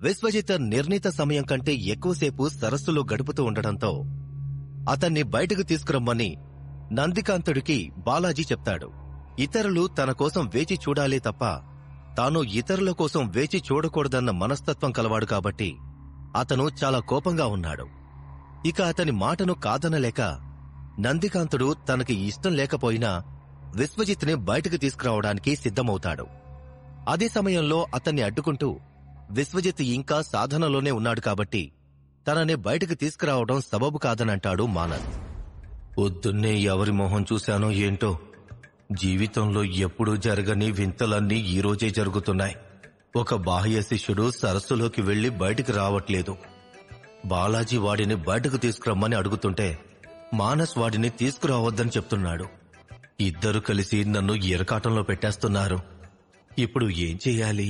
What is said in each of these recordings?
విశ్వజిత్ నిర్ణీత సమయం కంటే ఎక్కువసేపు సరస్సులో గడుపుతూ ఉండడంతో అతన్ని బయటకు తీసుకురమ్మని నందికాంతుడికి బాలాజీ చెప్తాడు. ఇతరులు తన కోసం వేచి చూడాలే తప్ప తాను ఇతరుల కోసం వేచి చూడకూడదన్న మనస్తత్వం కలవాడు కాబట్టి అతను చాలా కోపంగా ఉన్నాడు. ఇక అతని మాటను కాదనలేక నందికాంతుడు తనకి ఇష్టం లేకపోయినా విశ్వజిత్ని బయటకు తీసుకురావడానికి సిద్ధమవుతాడు. అదే సమయంలో అతన్ని అడ్డుకుంటూ విశ్వజిత్ ఇంకా సాధనలోనే ఉన్నాడు కాబట్టి తనని బయటకు తీసుకురావడం సబబు కాదనంటాడు మానస్. పొద్దున్నే ఎవరి మొహం చూశానో ఏంటో, జీవితంలో ఎప్పుడూ జరగని వింతలన్నీ ఈరోజే జరుగుతున్నాయి. ఒక బాహ్య శిష్యుడు సరస్సులోకి వెళ్లి బయటికి రావట్లేదు. బాలాజీ వాడిని బయటకు తీసుకురమ్మని అడుగుతుంటే మానస్ వాడిని తీసుకురావద్దని చెప్తున్నాడు. ఇద్దరు కలిసి నన్ను ఎరకాటంలో పెట్టేస్తున్నారు. ఇప్పుడు ఏం చెయ్యాలి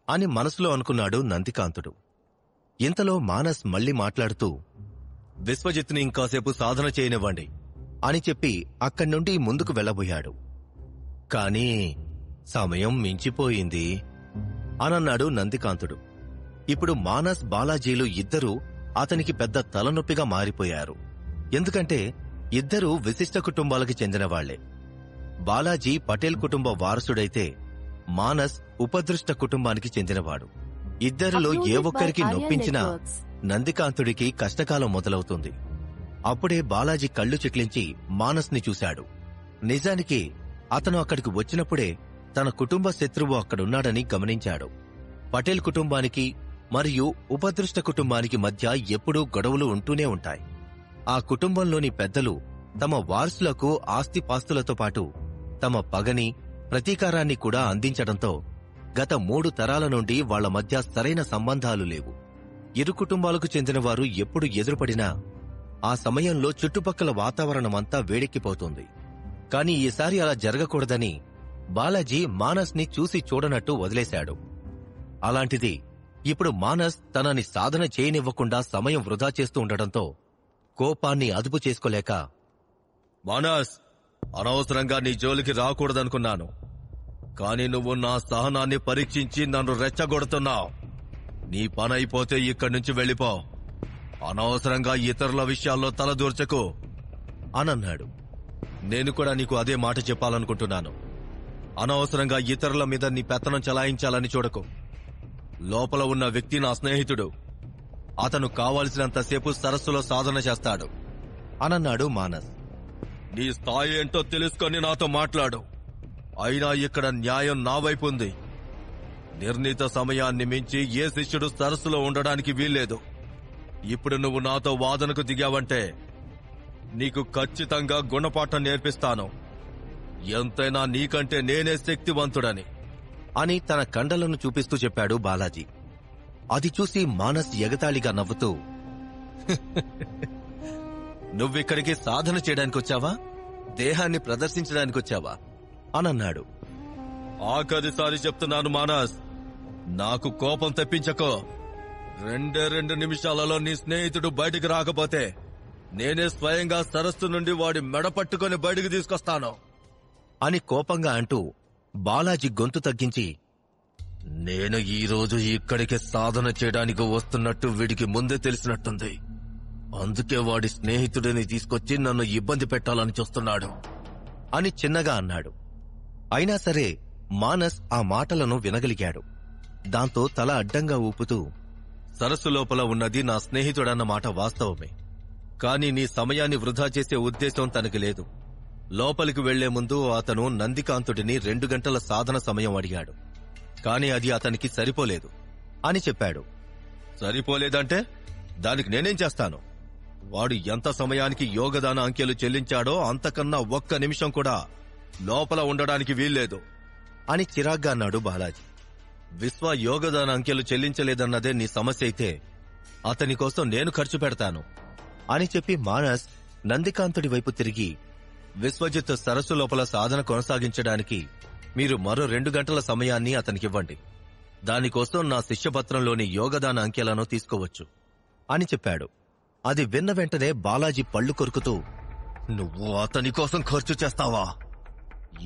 అని మనసులో అనుకున్నాడు నందికాంతుడు. ఇంతలో మానస్ మళ్లీ మాట్లాడుతూ, విశ్వజిత్ని ఇంకాసేపు సాధన చేయనివ్వండి అని చెప్పి అక్కడి నుండి ముందుకు వెళ్లబోయాడు. కాని సమయం మించిపోయింది అనన్నాడు నందికాంతుడు. ఇప్పుడు మానస్ బాలాజీలు ఇద్దరూ అతనికి పెద్ద తలనొప్పిగా మారిపోయారు. ఎందుకంటే ఇద్దరూ విశిష్ట కుటుంబాలకు చెందినవాళ్లే. బాలాజీ పటేల్ కుటుంబ వారసుడైతే మానస్ ఉపదృష్ట కుటుంబానికి చెందినవాడు. ఇద్దరిలో ఏ ఒక్కరికి నొప్పించినా నందికాంతుడికి కష్టకాలం మొదలవుతుంది. అప్పుడే బాలాజీ కళ్ళు చిట్లించి మానస్ని చూశాడు. నిజానికి అతను అక్కడికి వచ్చినప్పుడే తన కుటుంబ శత్రువు అక్కడున్నాడని గమనించాడు. పటేల్ కుటుంబానికి మరియు ఉపదృష్ట కుటుంబానికి మధ్య ఎప్పుడూ గొడవలు ఉంటూనే ఉంటాయి. ఆ కుటుంబంలోని పెద్దలు తమ వారసులకు ఆస్తిపాస్తులతో పాటు తమ పగని, ప్రతీకారాన్ని కూడా అందించడంతో గత 3 తరాల నుండి వాళ్ల మధ్య సరైన సంబంధాలు లేవు. ఇరు కుటుంబాలకు చెందినవారు ఎప్పుడు ఎదురుపడినా ఆ సమయంలో చుట్టుపక్కల వాతావరణమంతా వేడెక్కిపోతుంది. కాని ఈసారి అలా జరగకూడదని బాలాజీ మానస్ని చూసి చూడనట్టు వదిలేశాడు. అలాంటిది ఇప్పుడు మానస్ తనని సాధన చేయనివ్వకుండా సమయం వృధా చేస్తూ ఉండడంతో కోపాన్ని అదుపు చేసుకోలేక, మానస్, అనవసరంగా నీ జోలికి రాకూడదనుకున్నాను. కాని నువ్వు నా సహనాన్ని పరీక్షించి నన్ను రెచ్చగొడుతున్నావు. నీ పనైపోతే ఇక్కడి నుంచి వెళ్ళిపో. అనవసరంగా ఇతరుల విషయాల్లో తలదూర్చకు అనన్నాడు. నేను కూడా నీకు అదే మాట చెప్పాలనుకుంటున్నాను. అనవసరంగా ఇతరుల మీద నీ పెత్తనం చలాయించాలని చూడకు. లోపల ఉన్న వ్యక్తి నా స్నేహితుడు. అతను కావలసినంతసేపు సరస్సులో సాధన చేస్తాడు అనన్నాడు మానస్. నీ స్థాయి ఏంటో తెలుసుకొని నాతో మాట్లాడు. అయినా ఇక్కడ న్యాయం నా వైపు ఉంది. నిర్ణీత సమయాన్ని మించి ఏ శిష్యుడు సరస్సులో ఉండడానికి వీల్లేదు. ఇప్పుడు నువ్వు నాతో వాదనకు దిగావంటే నీకు ఖచ్చితంగా గుణపాఠం నేర్పిస్తాను. ఎంతైనా నీకంటే నేనే శక్తివంతుడని అని తన కండలను చూపిస్తూ చెప్పాడు బాలాజీ. అది చూసి మానస్ ఎగతాళిగా నవ్వుతూ, నువ్విక్కడికి సాధన చేయడానికొచ్చావా, దేహాన్ని ప్రదర్శించడానికొచ్చావా అనన్నాడు. ఆఖరిసారి చెప్తున్నాను మానస్, నాకు కోపం తెప్పించకో. 2 నిమిషాలలో నీ స్నేహితుడు బయటికి రాకపోతే నేనే స్వయంగా సరస్సు నుండి వాడి మెడ పట్టుకొని బయటికి తీసుకొస్తాను అని కోపంగా అంటూ బాలాజీ గొంతు తగ్గించి, నేను ఈరోజు ఇక్కడికి సాధన చేయడానికి వస్తున్నట్టు వీడికి ముందే తెలిసినట్టుంది. అందుకే వాడి స్నేహితుడిని తీసుకొచ్చి నన్ను ఇబ్బంది పెట్టాలని చూస్తున్నాడు అని చిన్నగా అన్నాడు. అయినా సరే మానస్ ఆ మాటలను వినగలిగాడు. దాంతో తల అడ్డంగా ఊపుతూ, సరస్సు లోపల ఉన్నది నా స్నేహితుడన్న మాట వాస్తవమే. కాని నీ సమయాన్ని వృధా చేసే ఉద్దేశం తనకి లేదు. లోపలికి వెళ్లే ముందు అతను నందికాంతుడిని 2 గంటల సాధన సమయం అడిగాడు. కాని అది అతనికి సరిపోలేదు అని చెప్పాడు. సరిపోలేదంటే దానికి నేనేం చేస్తాను? వాడు ఎంత సమయానికి యోగదాన అంకెలు చెల్లించాడో అంతకన్నా 1 నిమిషం కూడా లోపల ఉండడానికి వీల్లేదు అని చిరాగ్గా అన్నాడు బాలాజీ. విశ్వ యోగదాన అంకెలు చెల్లించలేదన్నదే నీ సమస్య అయితే అతని కోసం నేను ఖర్చు పెడతాను అని చెప్పి మానస్ నందికాంతుడి వైపు తిరిగి, విశ్వజిత్ సరస్సు లోపల సాధన కొనసాగించడానికి మీరు మరో 2 గంటల సమయాన్ని అతనికివ్వండి. దానికోసం నా శిష్యపత్రంలోని యోగదాన అంకెలను తీసుకోవచ్చు అని చెప్పాడు. అది విన్న వెంటనే బాలాజీ పళ్లు కొరుకుతూ, నువ్వు అతని కోసం ఖర్చు చేస్తావా?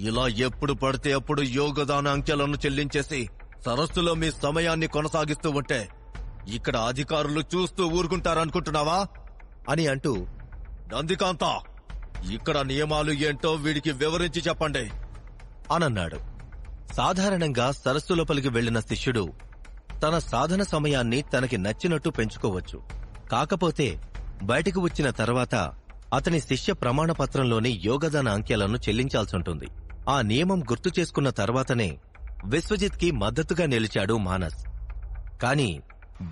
ఇలా ఎప్పుడు పడితే అప్పుడు యోగదాన అంకెలను చెల్లించేసి సరస్సులో మీ సమయాన్ని కొనసాగిస్తూ ఉంటే ఇక్కడ అధికారులు చూస్తూ ఊరుకుంటారనుకుంటున్నావా అని అంటూ, నందికాంత, ఇక్కడ నియమాలు ఏంటో వీడికి వివరించి చెప్పండి అనన్నాడు. సాధారణంగా సరస్సు లోపలికి వెళ్లిన శిష్యుడు తన సాధన సమయాన్ని తనకి నచ్చినట్టు పెంచుకోవచ్చు. కాకపోతే బయటకు వచ్చిన తర్వాత అతని శిష్య ప్రమాణపత్రంలోని యోగదాన అంకెలను చెల్లించాల్సుంటుంది. ఆ నియమం గుర్తు చేసుకున్న తర్వాతనే విశ్వజిత్కి మద్దతుగా నిలిచాడు మానస్. కాని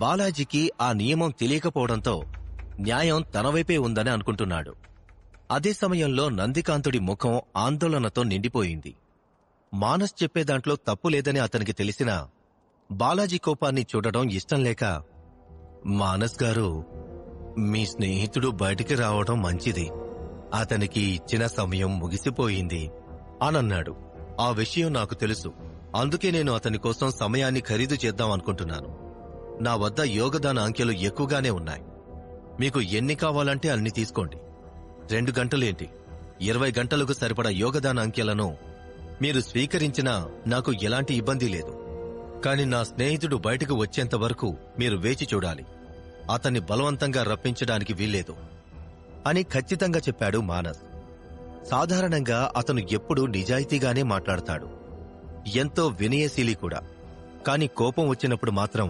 బాలాజీకి ఆ నియమం తెలియకపోవడంతో న్యాయం తనవైపే ఉందని అనుకుంటున్నాడు. అదే సమయంలో నందికాంతుడి ముఖం ఆందోళనతో నిండిపోయింది. మానస్ చెప్పేదాంట్లో తప్పు లేదని అతనికి తెలిసినా బాలాజీ కోపాన్ని చూడడం ఇష్టం లేక, మానస్ గారు, మీ స్నేహితుడు బయటికి రావడం మంచిది. అతనికి ఇచ్చిన సమయం ముగిసిపోయింది అనన్నాడు. ఆ విషయం నాకు తెలుసు. అందుకే నేను అతని కోసం సమయాన్ని ఖరీదు చేద్దాం అనుకుంటున్నాను. నా వద్ద యోగదాన అంకెలు ఎక్కువగానే ఉన్నాయి. మీకు ఎన్ని కావాలంటే అన్ని తీసుకోండి. 2 గంటలేంటి, 20 గంటలకు సరిపడా యోగదాన అంకెలను మీరు స్వీకరించినా నాకు ఎలాంటి ఇబ్బంది లేదు. కాని నా స్నేహితుడు బయటకు వచ్చేంత వరకు మీరు వేచి చూడాలి. అతన్ని బలవంతంగా రప్పించడానికి వీల్లేదు అని ఖచ్చితంగా చెప్పాడు మానస్. సాధారణంగా అతను ఎప్పుడూ నిజాయితీగానే మాట్లాడతాడు, ఎంతో వినయశీలి కూడా. కాని కోపం వచ్చినప్పుడు మాత్రం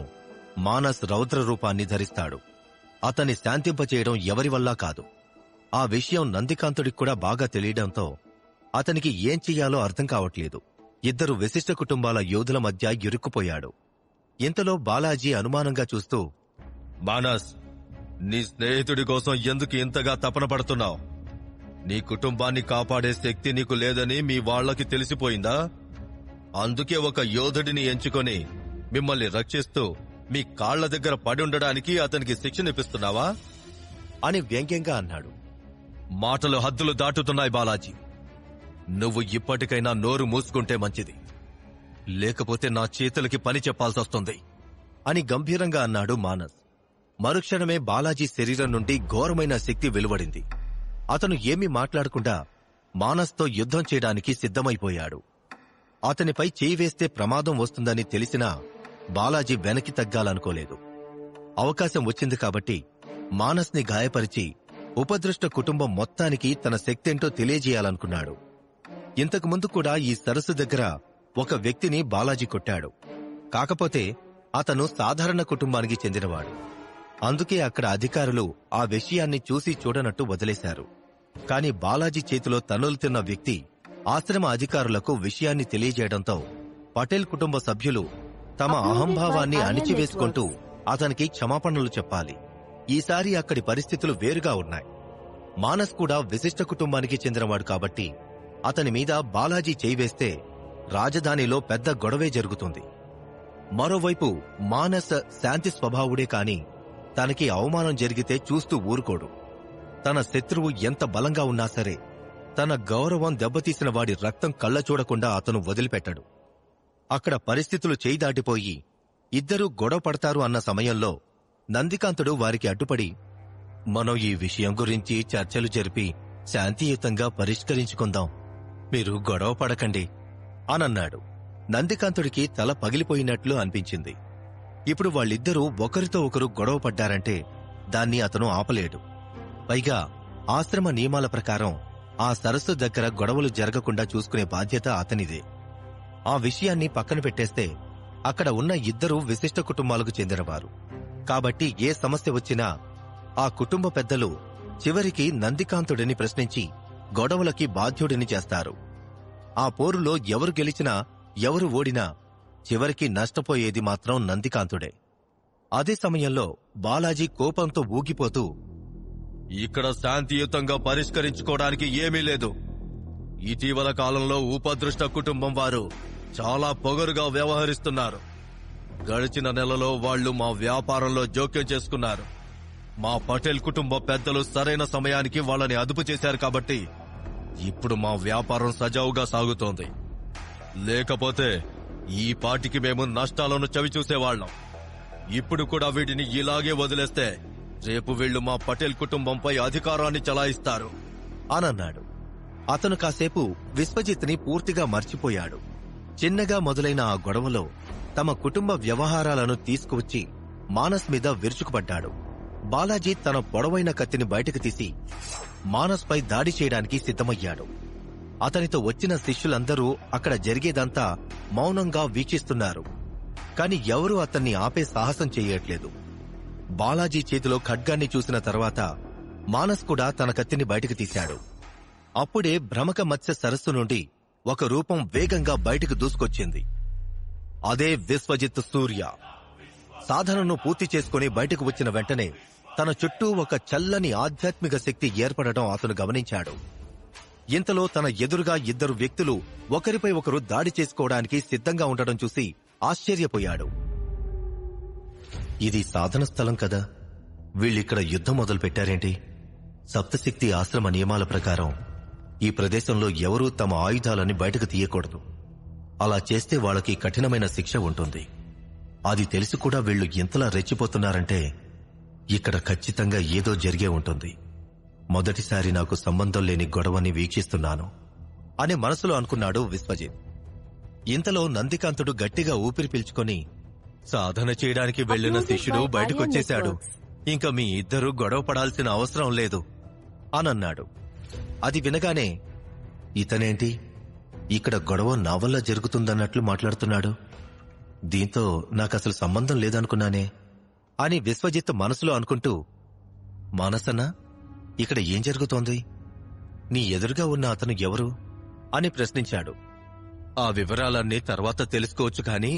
మానస్ రౌద్ర రూపాన్ని ధరిస్తాడు. అతన్ని శాంతింపచేయడం ఎవరివల్లా కాదు. ఆ విషయం నందికాంతుడికి కూడా బాగా తెలియడంతో అతనికి ఏం చెయ్యాలో అర్థం కావట్లేదు. ఇద్దరు విశిష్ట కుటుంబాల యోధుల మధ్య ఇరుక్కుపోయాడు. ఇంతలో బాలాజీ అనుమానంగా చూస్తూ, మానస్, నీ స్నేహితుడి కోసం ఎందుకు ఇంతగా తపన పడుతున్నావు? నీ కుటుంబాన్ని కాపాడే శక్తి నీకు లేదని మీ వాళ్లకి తెలిసిపోయిందా? అందుకే ఒక యోధుడిని ఎంచుకొని మిమ్మల్ని రక్షిస్తూ మీ కాళ్ల దగ్గర పడి ఉండడానికి అతనికి శిక్షనిపిస్తున్నావా అని వ్యంగ్యంగా అన్నాడు. మాటలు హద్దులు దాటుతున్నాయి బాలాజీ. నువ్వు ఇప్పటికైనా నోరు మూసుకుంటే మంచిది, లేకపోతే నా చేతులకి పని చెప్పాల్సొస్తుంది అని గంభీరంగా అన్నాడు మానస్. మరుక్షణమే బాలాజీ శరీరం నుండి ఘోరమైన శక్తి వెలువడింది. అతను ఏమీ మాట్లాడకుండా మానస్తో యుద్ధం చేయడానికి సిద్ధమైపోయాడు. అతనిపై చేయి వేస్తే ప్రమాదం వస్తుందని తెలిసినా బాలాజీ వెనక్కి తగ్గాలనుకోలేదు. అవకాశం వచ్చింది కాబట్టి మానస్ని గాయపరిచి ఉపదృష్ట కుటుంబం మొత్తానికి తన శక్తేంటో తెలియజేయాలనుకున్నాడు. ఇంతకుముందు కూడా ఈ సరస్సు దగ్గర ఒక వ్యక్తిని బాలాజీ కొట్టాడు. కాకపోతే అతను సాధారణ కుటుంబానికి చెందినవాడు. అందుకే అక్కడ అధికారులు ఆ విషయాన్ని చూసి చూడనట్టు వదిలేశారు. కాని బాలాజీ చేతిలో తన్నులు తిన్న వ్యక్తి ఆశ్రమ అధికారులకు విషయాన్ని తెలియజేయడంతో పటేల్ కుటుంబ సభ్యులు తమ అహంభావాన్ని అణిచివేసుకుంటూ అతనికి క్షమాపణలు చెప్పాలి. ఈసారి అక్కడి పరిస్థితులు వేరుగా ఉన్నాయి. మానస్ కూడా విశిష్ట కుటుంబానికి చెందినవాడు కాబట్టి అతని మీద బాలాజీ చేయి వేస్తే రాజధానిలో పెద్ద గొడవే జరుగుతుంది. మరోవైపు మానస్ శాంతి స్వభావుడే కాని తనకి అవమానం జరిగితే చూస్తూ ఊరుకోడు. తన శత్రువు ఎంత బలంగా ఉన్నా సరే తన గౌరవం దెబ్బతీసిన వాడి రక్తం కళ్ళ చూడకుండా అతను వదిలిపెట్టడు. అక్కడ పరిస్థితులు చేయి దాటిపోయి ఇద్దరూ గొడవ పడతారు అన్న సమయంలో నందికాంతుడు వారికి అడ్డుపడి, మనం ఈ విషయం గురించి చర్చలు జరిపి శాంతియుతంగా పరిష్కరించుకుందాం, మీరు గొడవ పడకండి అనన్నాడు. నందికాంతుడికి తల పగిలిపోయినట్లు అనిపించింది. ఇప్పుడు వాళ్ళిద్దరూ ఒకరితో ఒకరు గొడవ పడ్డారంటే దాన్ని అతను ఆపలేడు. పైగా ఆశ్రమ నియమాల ప్రకారం ఆ సరస్సు దగ్గర గొడవలు జరగకుండా చూసుకునే బాధ్యత అతనిదే. ఆ విషయాన్ని పక్కన పెట్టేస్తే అక్కడ ఉన్న ఇద్దరూ విశిష్ట కుటుంబాలకు చెందినవారు కాబట్టి ఏ సమస్య వచ్చినా ఆ కుటుంబ పెద్దలు చివరికి నందికాంతుడిని ప్రశ్నించి గొడవలకి బాధ్యుడిని చేస్తారు. ఆ పోరులో ఎవరు గెలిచినా ఎవరు ఓడినా చివరికి నష్టపోయేది మాత్రం నందికాంతుడే. అదే సమయంలో బాలాజీ కోపంతో ఊగిపోతూ, ఇక్కడ శాంతియుతంగా పరిష్కరించుకోవడానికి ఏమీ లేదు. ఇటీవల కాలంలో ఉపదృష్ట కుటుంబం వారు చాలా పొగరుగా వ్యవహరిస్తున్నారు. గడిచిన నెలలో వాళ్లు మా వ్యాపారంలో జోక్యం చేసుకున్నారు. మా పటేల్ కుటుంబ పెద్దలు సరైన సమయానికి వాళ్ళని అదుపు చేశారు కాబట్టి ఇప్పుడు మా వ్యాపారం సజావుగా సాగుతోంది. లేకపోతే ఈ పాటికి మేము నష్టాలను చవిచూసేవాళ్లం. ఇప్పుడు కూడా వీటిని ఇలాగే వదిలేస్తే రేపు వీళ్లు మా పటేల్ కుటుంబంపై అధికారాన్ని చలాయిస్తారు అనన్నాడు. అతను కాసేపు విశ్వజిత్ని పూర్తిగా మర్చిపోయాడు. చిన్నగా మొదలైన ఆ గొడవలో తమ కుటుంబ వ్యవహారాలను తీసుకువచ్చి మానస్ మీద విరుచుకుపడ్డాడు. బాలాజీ తన పొడవైన కత్తిని బయటకు తీసి మానస్పై దాడి చేయడానికి సిద్ధమయ్యాడు. అతనితో వచ్చిన శిష్యులందరూ అక్కడ జరిగేదంతా మౌనంగా వీక్షిస్తున్నారు. కాని ఎవరూ అతన్ని ఆపే సాహసం చెయ్యట్లేదు. బాలాజీ చేతిలో ఖడ్గాన్ని చూసిన తర్వాత మానస్ కూడా తన కత్తిని బయటకు తీశాడు. అప్పుడే భ్రమక మత్స్య సరస్సు నుండి ఒక రూపం వేగంగా బయటకు దూసుకొచ్చింది. అదే విశ్వజిత్ సూర్య. సాధనను పూర్తి చేసుకుని బయటకు వచ్చిన వెంటనే తన చుట్టూ ఒక చల్లని ఆధ్యాత్మిక శక్తి ఏర్పడటం అతను గమనించాడు. ఇంతలో తన ఎదురుగా ఇద్దరు వ్యక్తులు ఒకరిపై ఒకరు దాడి చేసుకోవడానికి సిద్ధంగా ఉండడం చూసి ఆశ్చర్యపోయాడు. ఇది సాధన స్థలం కదా, వీళ్ళిక్కడ యుద్ధం మొదలుపెట్టారేంటి? సప్తశక్తి ఆశ్రమ నియమాల ప్రకారం ఈ ప్రదేశంలో ఎవరూ తమ ఆయుధాలని బయటకు తీయకూడదు. అలా చేస్తే వాళ్ళకి కఠినమైన శిక్ష ఉంటుంది. అది తెలిసి కూడా వీళ్లు ఇంతలా రెచ్చిపోతున్నారంటే ఇక్కడ ఖచ్చితంగా ఏదో జరిగే ఉంటుంది. మొదటిసారి నాకు సంబంధం లేని గొడవని వీక్షిస్తున్నాను అని మనసులో అనుకున్నాడు విశ్వజిత్. ఇంతలో నందికాంతుడు గట్టిగా ఊపిరి పీల్చుకొని, సాధన చేయడానికి వెళ్లిన శిష్యుడు బయటకొచ్చేశాడు, ఇంకా మీ ఇద్దరూ గొడవ పడాల్సిన అవసరం లేదు అనన్నాడు. అది వినగానే, ఇతనేంటి ఇక్కడ గొడవ నా వల్ల జరుగుతుందన్నట్లు మాట్లాడుతున్నాడు, దీంతో నాకసలు సంబంధం లేదనుకున్నానే అని విశ్వజిత్ మనసులో అనుకుంటూ, మానసన్నా, ఇక్కడ ఏం జరుగుతోంది? నీ ఎదురుగా ఉన్న అతను ఎవరు అని ప్రశ్నించాడు. ఆ వివరాలన్నీ తర్వాత తెలుసుకోవచ్చు, కాని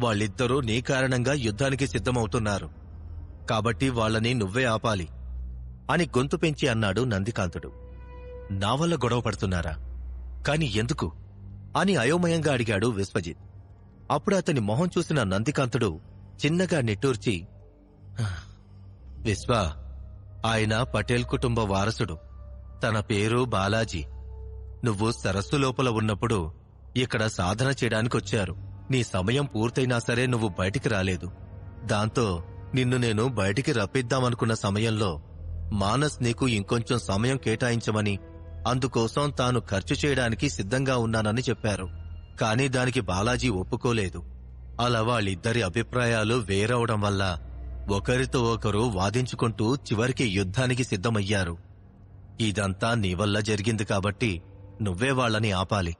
వాళ్ళిద్దరూ నీ కారణంగా యుద్ధానికి సిద్ధమవుతున్నారు, కాబట్టి వాళ్ళని నువ్వే ఆపాలి అని గొంతు పెంచి అన్నాడు నందికాంతుడు. నా వల్ల గొడవ పడుతున్నారా? కాని ఎందుకు అని అయోమయంగా అడిగాడు విశ్వజిత్. అప్పుడు అతని మొహం చూసిన నందికాంతుడు చిన్నగా నిట్టూర్చి, విశ్వ, ఆయన పటేల్ కుటుంబ వారసుడు. తన పేరు బాలాజీ. నువ్వు సరస్సు లోపల ఉన్నప్పుడు ఇక్కడ సాధన చేయడానికొచ్చారు. నీ సమయం పూర్తయినా సరే నువ్వు బయటికి రాలేదు. దాంతో నిన్ను నేను బయటికి రప్పిద్దామనుకున్న సమయంలో మానస్ నీకు ఇంకొంచెం సమయం కేటాయించమని, అందుకోసం తాను ఖర్చు చేయడానికి సిద్ధంగా ఉన్నానని చెప్పారు. కాని దానికి బాలాజీ ఒప్పుకోలేదు. అలా వాళ్ళిద్దరి అభిప్రాయాలు వేరవడం వల్ల ఒకరితో ఒకరు వాదించుకుంటూ చివరికి యుద్ధానికి సిద్ధమయ్యారు. ఇదంతా నీ వల్ల జరిగింది కాబట్టి నువ్వే వాళ్ళని ఆపాలి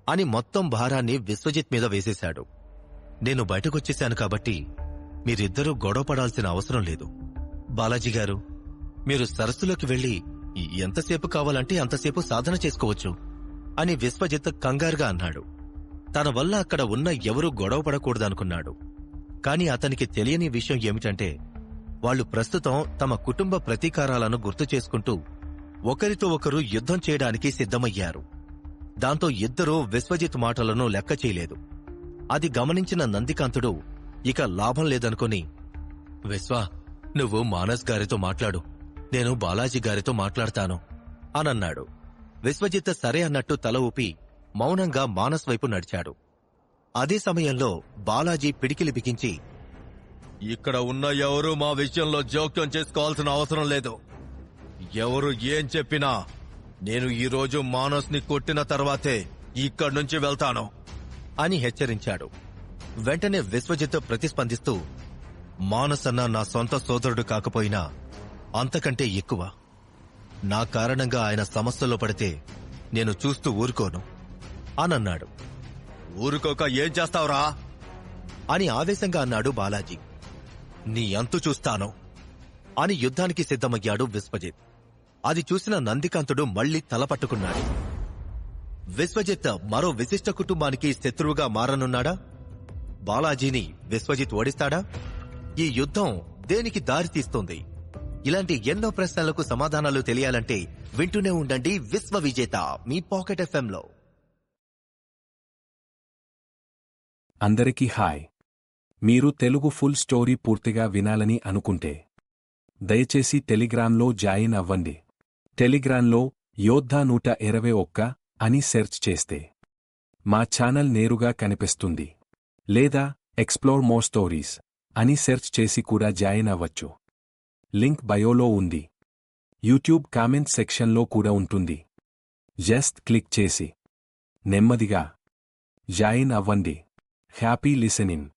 అని మొత్తం భారాన్ని విశ్వజిత్ మీద వేసేశాడు. నేను బయటకొచ్చేశాను కాబట్టి మీరిద్దరూ గొడవ పడాల్సిన అవసరం లేదు. బాలాజీ గారు, మీరు సరస్సులోకి వెళ్లి ఎంతసేపు కావాలంటే అంతసేపు సాధన చేసుకోవచ్చు అని విశ్వజిత్ కంగారుగా అన్నాడు. తన వల్ల అక్కడ ఉన్న ఎవరూ గొడవ పడకూడదనుకున్నాడు. కాని అతనికి తెలియని విషయం ఏమిటంటే, వాళ్లు ప్రస్తుతం తమ కుటుంబ ప్రతీకారాలను గుర్తు చేసుకుంటూ ఒకరితో ఒకరు యుద్ధం చేయడానికి సిద్ధమయ్యారు. దాంతో ఇద్దరూ విశ్వజిత్ మాటలను లెక్క చేయలేదు. అది గమనించిన నందికాంతుడు ఇక లాభం లేదనుకుని, విశ్వ, నువ్వు మానస్ గారితో మాట్లాడు, నేను బాలాజీ గారితో మాట్లాడతాను అనన్నాడు. విశ్వజిత్ సరే అన్నట్టు తల ఊపి మౌనంగా మానస్ వైపు నడిచాడు. అదే సమయంలో బాలాజీ పిడికిలి బిగించి, ఇక్కడ ఉన్న ఎవరూ మా విషయంలో జోక్యం చేసుకోవాల్సిన అవసరం లేదు. ఎవరు ఏం చెప్పినా నేను ఈరోజు మానస్ ని కొట్టిన తర్వాతే ఇక్కడ్నుంచి వెళ్తాను అని హెచ్చరించాడు. వెంటనే విశ్వజిత్ ప్రతిస్పందిస్తూ, మానస్ అన్న నా సొంత సోదరుడు కాకపోయినా అంతకంటే ఎక్కువ. నా కారణంగా ఆయన సమస్యలో పడితే నేను చూస్తూ ఊరుకోను అనన్నాడు. ఊరుకోక ఏం చేస్తావురా అని ఆవేశంగా అన్నాడు బాలాజీ. నీ అంతు చూస్తాను అని యుద్ధానికి సిద్ధమయ్యాడు విశ్వజిత్. అది చూసిన నందికాంతుడు మళ్లీ తలపట్టుకున్నాడు. విశ్వజిత్ మరో విశిష్ట కుటుంబానికి శత్రువుగా మారనున్నాడా? బాలాజీని విశ్వజిత్ ఓడిస్తాడా? ఈ యుద్ధం దేనికి దారితీస్తుంది? ఇలాంటి ఎన్నో ప్రశ్నలకు సమాధానాలు తెలియాలంటే వింటూనే ఉండండి విశ్వ విజేత మీ పాకెట్ ఎఫ్ఎంలో. అందరికీ హాయ్. మీరు తెలుగు ఫుల్ స్టోరీ పూర్తిగా వినాలని అనుకుంటే దయచేసి టెలిగ్రామ్లో జాయిన్ అవ్వండి. టెలిగ్రామ్లో యోద్ధా 121 అని సెర్చ్ చేస్తే మా ఛానల్ నేరుగా కనిపిస్తుంది. లేదా ఎక్స్ప్లోర్ మోర్ స్టోరీస్ అని సెర్చ్ చేసి కూడా జాయిన్ అవ్వచ్చు. లింక్ బయోలో ఉంది. యూట్యూబ్ కామెంట్ సెక్షన్లో కూడా ఉంటుంది. జస్ట్ క్లిక్ చేసి నెమ్మదిగా జాయిన్ అవ్వండి. Happy listening.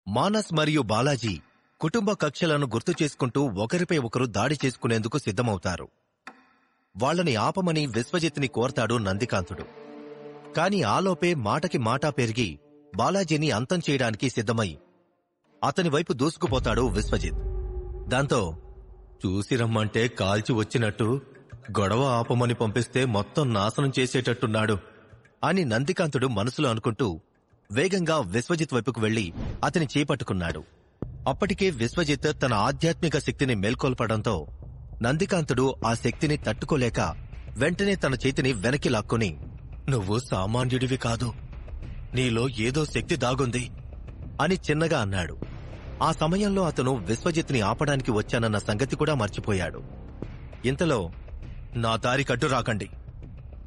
మానస్ మరియు బాలాజీ కుటుంబ కక్షలను గుర్తు చేసుకుంటూ ఒకరిపై ఒకరు దాడి చేసుకునేందుకు సిద్ధమవుతారు. వాళ్లని ఆపమని విశ్వజిత్ని కోరతాడు నందికాంతుడు. కాని ఆలోపే మాటకి మాటా పెరిగి బాలాజీని అంతం చేయడానికి సిద్ధమై అతని వైపు దూసుకుపోతాడు విశ్వజిత్. దాంతో చూసి రమ్మంటే కాల్చి వచ్చినట్టు గొడవ ఆపమని పంపిస్తే మొత్తం నాశనం చేసేటట్టున్నాడు అని నందికాంతుడు మనసులో అనుకుంటూ వేగంగా విశ్వజిత్ వైపుకు వెళ్లి అతని చేపట్టుకున్నాడు. అప్పటికే విశ్వజిత్ తన ఆధ్యాత్మిక శక్తిని మేల్కొల్పడంతో నందికాంతుడు ఆ శక్తిని తట్టుకోలేక వెంటనే తన చేతిని వెనక్కి లాక్కుని, "నువ్వు సామాన్యుడివి కాదు, నీలో ఏదో శక్తి దాగుంది" అని చిన్నగా అన్నాడు. ఆ సమయంలో అతను విశ్వజిత్ని ఆపడానికి వచ్చానన్న సంగతి కూడా మర్చిపోయాడు. ఇంతలో, "నా దారి కట్టు రాకండి,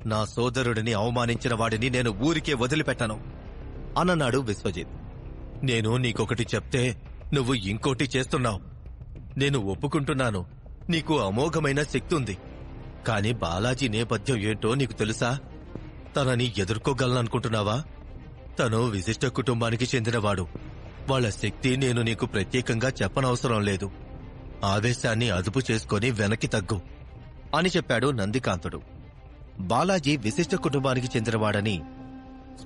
నా సోదరుడిని అవమానించిన వాడిని నేను ఊరికే వదిలిపెట్టను" అనన్నాడు విశ్వజిత్. "నేను నీకొకటి చెప్తే నువ్వు ఇంకోటి చేస్తున్నావు. నేను ఒప్పుకుంటున్నాను, నీకు అమోఘమైన శక్తి ఉంది. కాని బాలాజీ నేపథ్యం ఏంటో నీకు తెలుసా? తనని ఎదుర్కోగలననుకుంటున్నావా? తను విశిష్ట కుటుంబానికి చెందినవాడు. వాళ్ల శక్తి నేను నీకు ప్రత్యేకంగా చెప్పనవసరం లేదు. ఆవేశాన్ని అదుపు చేసుకుని వెనక్కి తగ్గు" అని చెప్పాడు నందికాంతుడు. బాలాజీ విశిష్ట కుటుంబానికి చెందినవాడని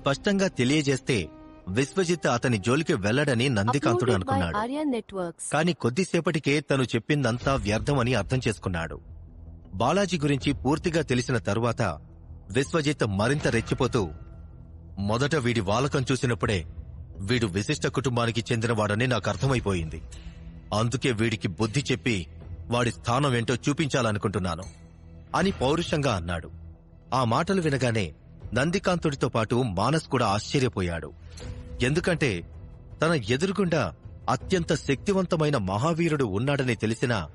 స్పష్టంగా తెలియజేస్తే విశ్వజిత్ అతని జోలికి వెళ్లడని నందికాంతుడు అనుకున్నాడు. కాని కొద్దిసేపటికే తను చెప్పిందంతా వ్యర్థమని అర్థం చేసుకున్నాడు. బాలాజీ గురించి పూర్తిగా తెలిసిన తరువాత విశ్వజిత్ మరింత రెచ్చిపోతూ, "మొదట వీడి వాలకం చూసినప్పుడే వీడు విశిష్ట కుటుంబానికి చెందినవాడని నాకు అర్థమైపోయింది. అందుకే వీడికి బుద్ధి చెప్పి వాడి స్థానం ఏంటో చూపించాలనుకుంటున్నాను" అని పౌరుషంగా అన్నాడు. ఆ మాటలు వినగానే నందికాంతుడితో పాటు మానస్ కూడా ఆశ్చర్యపోయాడు. ఎందుకంటే తన ఎదురుగుండా అత్యంత శక్తివంతమైన మహావీరుడు ఉన్నాడని తెలిసినా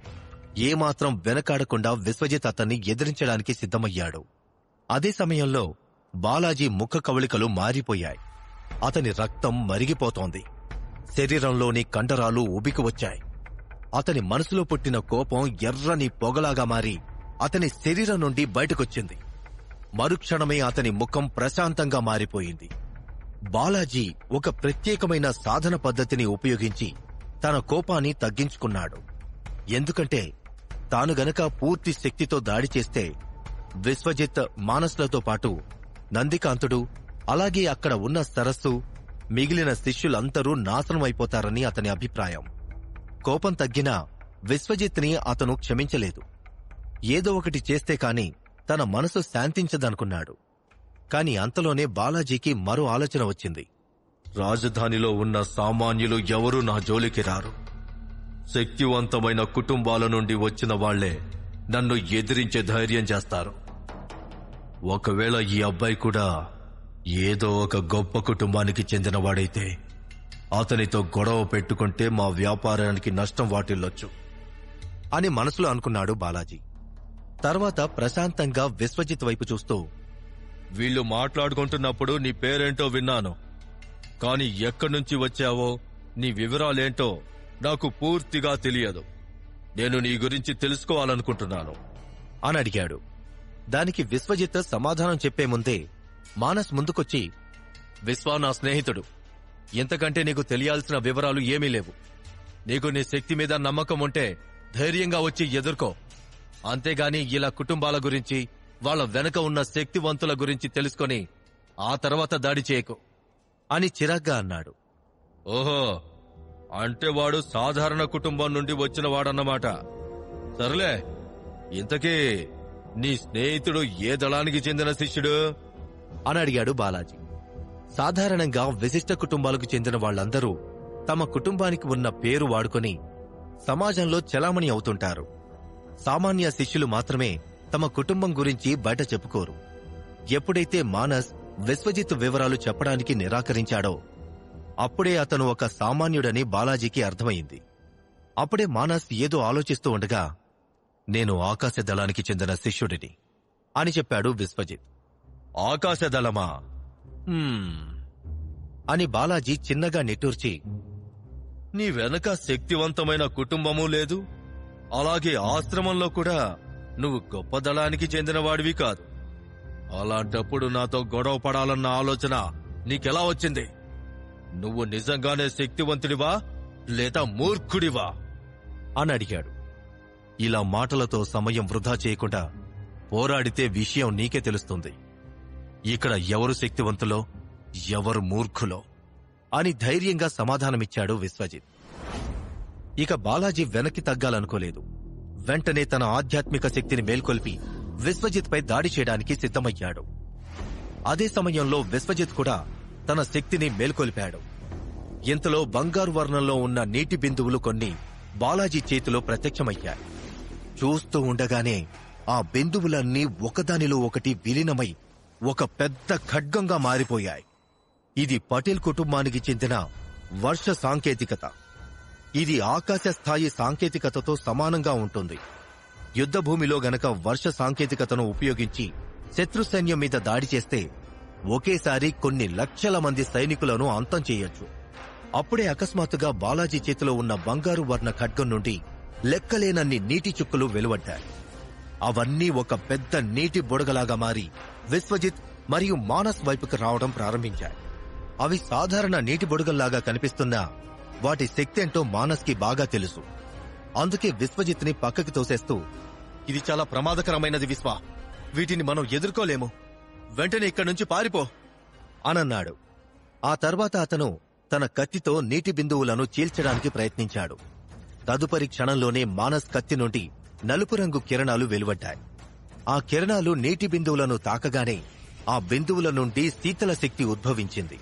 ఏమాత్రం వెనకాడకుండా విశ్వజిత్ అతన్ని ఎదిరించడానికి సిద్ధమయ్యాడు. అదే సమయంలో బాలాజీ ముఖ కవళికలు మారిపోయాయి. అతని రక్తం మరిగిపోతోంది. శరీరంలోని కండరాలు ఉబికి వచ్చాయి. అతని మనసులో పుట్టిన కోపం ఎర్రని పొగలాగా మారి అతని శరీరం నుండి బయటకొచ్చింది. మరుక్షణమే అతని ముఖం ప్రశాంతంగా మారిపోయింది. బాలాజీ ఒక ప్రత్యేకమైన సాధన పద్ధతిని ఉపయోగించి తన కోపాన్ని తగ్గించుకున్నాడు. ఎందుకంటే తాను గనక పూర్తి శక్తితో దాడి చేస్తే విశ్వజిత్, మానస్లతో పాటు నందికాంతుడు, అలాగే అక్కడ ఉన్న సరస్సు, మిగిలిన శిష్యులందరూ నాశనమైపోతారని అతని అభిప్రాయం. కోపం తగ్గినా విశ్వజిత్ని అతను క్షమించలేదు. ఏదో ఒకటి చేస్తే కాని తన మనసు శాంతించదనుకున్నాడు. కాని అంతలోనే బాలాజీకి మరో ఆలోచన వచ్చింది. "రాజధానిలో ఉన్న సామాన్యులు ఎవరూ నా జోలికి రారు. శక్తివంతమైన కుటుంబాల నుండి వచ్చిన వాళ్లే నన్ను ఎదిరించే ధైర్యం చేస్తారు. ఒకవేళ ఈ అబ్బాయి కూడా ఏదో ఒక గొప్ప కుటుంబానికి చెందినవాడైతే అతనితో గొడవ పెట్టుకుంటే మా వ్యాపారానికి నష్టం వాటిల్లొచ్చు" అని మనసులో అనుకున్నాడు బాలాజీ. తర్వాత ప్రశాంతంగా విశ్వజిత్ వైపు చూస్తూ, "వీళ్లు మాట్లాడుకుంటున్నప్పుడు నీ పేరేంటో విన్నాను. కాని ఎక్కడ్నుంచి వచ్చావో, నీ వివరాలేంటో నాకు పూర్తిగా తెలియదు. నేను నీ గురించి తెలుసుకోవాలనుకుంటున్నాను" అని అడిగాడు. దానికి విశ్వజిత్ సమాధానం చెప్పే ముందే మానస్ ముందుకొచ్చి, "విశ్వ నా స్నేహితుడు. ఇంతకంటే నీకు తెలియాల్సిన వివరాలు ఏమీ లేవు. నీకు నీ శక్తి మీద నమ్మకం ఉంటే ధైర్యంగా వచ్చి ఎదుర్కో. అంతేగాని ఇలా కుటుంబాల గురించి, వాళ్ల వెనక ఉన్న శక్తివంతుల గురించి తెలుసుకొని ఆ తర్వాత దాడి చేయకు" అని చిరాగ్గా అన్నాడు. "ఓహో, అంటే వాడు సాధారణ కుటుంబం నుండి వచ్చిన వాడన్నమాట. సర్లే, ఇంతకీ నీ స్నేహితుడు ఏ దళానికి చెందిన శిష్యుడు?" అని అడిగాడు బాలాజీ. సాధారణంగా విశిష్ట కుటుంబాలకు చెందిన వాళ్లందరూ తమ కుటుంబానికి ఉన్న పేరు వాడుకొని సమాజంలో చలామణి అవుతుంటారు. సామాన్య శిష్యులు మాత్రమే తమ కుటుంబం గురించి బయట చెప్పుకోరు. ఎప్పుడైతే మానస్ విశ్వజిత్ వివరాలు చెప్పడానికి నిరాకరించాడో అప్పుడే అతను ఒక సామాన్యుడని బాలాజీకి అర్థమైంది. అప్పుడే మానస్ ఏదో ఆలోచిస్తూ ఉండగా, "నేను ఆకాశ దళానికి చెందిన శిష్యుడిని" అని చెప్పాడు విశ్వజిత్. "ఆకాశ దళమా? అని బాలాజీ చిన్నగా నిట్టూర్చి, "నీ వెనక శక్తివంతమైన కుటుంబమూ లేదు, అలాగే ఆశ్రమంలో కూడా నువ్వు గొప్ప దళానికి చెందినవాడివి కాదు. అలాంటప్పుడు నాతో గొడవ పడాలన్న ఆలోచన నీకెలా వచ్చింది?" నువ్వు నిజంగానే శక్తివంతుడివా లేదా మూర్ఖుడివా అని అడిగాడు. ఇలా మాటలతో సమయం వృధా చేయకుండా పోరాడితే విషయం నీకే తెలుస్తుంది. ఇక్కడ ఎవరు శక్తివంతులో ఎవరు మూర్ఖులో అని ధైర్యంగా సమాధానమిచ్చాడు విశ్వజిత్. ఇక బాలాజీ వెనక్కి తగ్గాలనుకోలేదు. వెంటనే తన ఆధ్యాత్మిక శక్తిని మేల్కొల్పి విశ్వజిత్ పై దాడి చేయడానికి సిద్ధమయ్యాడు. అదే సమయంలో విశ్వజిత్ కూడా తన శక్తిని మేల్కొల్పాడు. ఇంతలో బంగారు వర్ణంలో ఉన్న నీటి బిందువులు కొన్ని బాలాజీ చేతిలో ప్రత్యక్షమయ్యాయి. చూస్తూ ఉండగానే ఆ బిందువులన్నీ ఒకదానిలో ఒకటి విలీనమై ఒక పెద్ద ఖడ్గంగా మారిపోయాయి. ఇది పటేల్ కుటుంబానికి చెందిన వర్ష సాంకేతికత. ఇది ఆకాశ స్థాయి సాంకేతికతతో సమానంగా ఉంటుంది. యుద్ధభూమిలో గనక వర్ష సాంకేతికతను ఉపయోగించి శత్రు సైన్యం మీద దాడి చేస్తే ఒకేసారి కొన్ని లక్షల మంది సైనికులను అంతం చేయొచ్చు. అప్పుడే అకస్మాత్తుగా బాలాజీ చేతిలో ఉన్న బంగారు వర్ణ ఖడ్గం నుండి లెక్కలేనన్ని నీటి చుక్కలు వెలువడ్డాయి. అవన్నీ ఒక పెద్ద నీటి బుడగలాగా మారి విశ్వజిత్ మరియు మానస్ వైపుకు రావడం ప్రారంభించాయి. అవి సాధారణ నీటి బుడగల్లాగా కనిపిస్తున్నా వాటి శక్తేంటో మానస్కి బాగా తెలుసు. అందుకే విశ్వజిత్ని పక్కకి తోసేస్తూ, ఇది చాలా ప్రమాదకరమైనది విశ్వ, వీటిని మనం ఎదుర్కోలేము, వెంటనే ఇక్కడి నుంచి పారిపో అనన్నాడు. ఆ తర్వాత అతను తన కత్తితో నీటి బిందువులను చీల్చడానికి ప్రయత్నించాడు. తదుపరి క్షణంలోనే మానస్ కత్తి నుండి నలుపు రంగు కిరణాలు వెలువడ్డాయి. ఆ కిరణాలు నీటి బిందువులను తాకగానే ఆ బిందువుల నుండి శీతల శక్తి ఉద్భవించింది.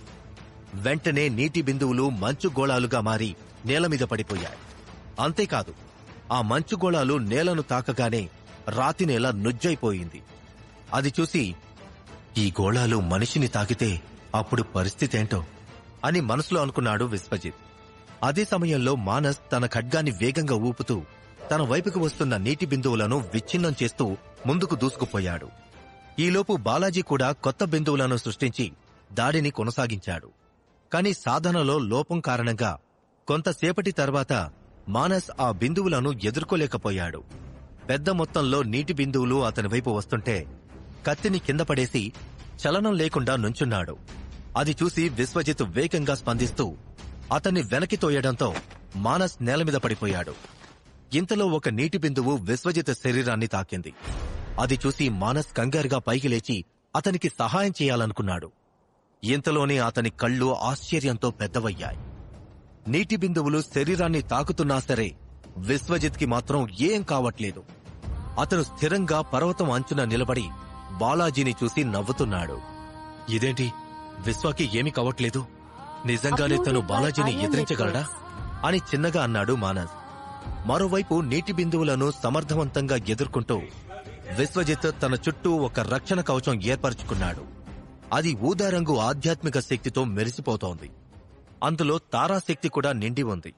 వెంటనే నీటి బిందువులు మంచు గోళాలుగా మారి నేలమీద పడిపోయాయి. అంతేకాదు, ఆ మంచు గోళాలు నేలను తాకగానే రాతి నేల నుజ్జైపోయింది. అది చూసి, ఈ గోళాలు మనిషిని తాకితే అప్పుడు పరిస్థితేంటో అని మనసులో అనుకున్నాడు విశ్వజిత్. అదే సమయంలో మానస్ తన ఖడ్గాన్ని వేగంగా ఊపుతూ తన వైపుకు వస్తున్న నీటి బిందువులను విచ్ఛిన్నం చేస్తూ ముందుకు దూసుకుపోయాడు. ఈలోపు బాలాజీ కూడా కొత్త బిందువులను సృష్టించి దాడిని కొనసాగించాడు. కాని సాధనలో లోపం కారణంగా కొంతసేపటి తర్వాత మానస్ ఆ బిందువులను ఎదుర్కోలేకపోయాడు. పెద్ద మొత్తంలో నీటి బిందువులు అతని వైపు వస్తుంటే కత్తిని కింద పడేసి చలనం లేకుండా నుంచున్నాడు. అది చూసి విశ్వజిత్ వేగంగా స్పందిస్తూ అతన్ని వెనక్కి తోయడంతో మానస్ నేలమీద పడిపోయాడు. ఇంతలో ఒక నీటి బిందువు విశ్వజిత్ శరీరాన్ని తాకింది. అది చూసి మానస్ కంగారుగా పైకి లేచి అతనికి సహాయం చేయాలనుకున్నాడు. ఇంతలోనే అతని కళ్ళు ఆశ్చర్యంతో పెద్దవయ్యాయి. నీటి బిందువులు శరీరాన్ని తాకుతున్నా సరే విశ్వజిత్ కి మాత్రం ఏం కావట్లేదు. అతను స్థిరంగా పర్వతం అంచున నిలబడి బాలాజీని చూసి నవ్వుతున్నాడు. ఇదేంటి, విశ్వకి ఏమీ కావట్లేదు, నిజంగానే తను బాలాజీని ఎదిరించగలడా అని చిన్నగా అన్నాడు మానస్. మరోవైపు నీటి బిందువులను సమర్థవంతంగా ఎదుర్కొంటూ విశ్వజిత్ తన చుట్టూ ఒక రక్షణ కవచం ఏర్పరచుకున్నాడు. అది ఊదారంగు ఆధ్యాత్మిక శక్తితో మెరిసిపోతోంది. అందులో తారాశక్తి కూడా నిండి ఉంది.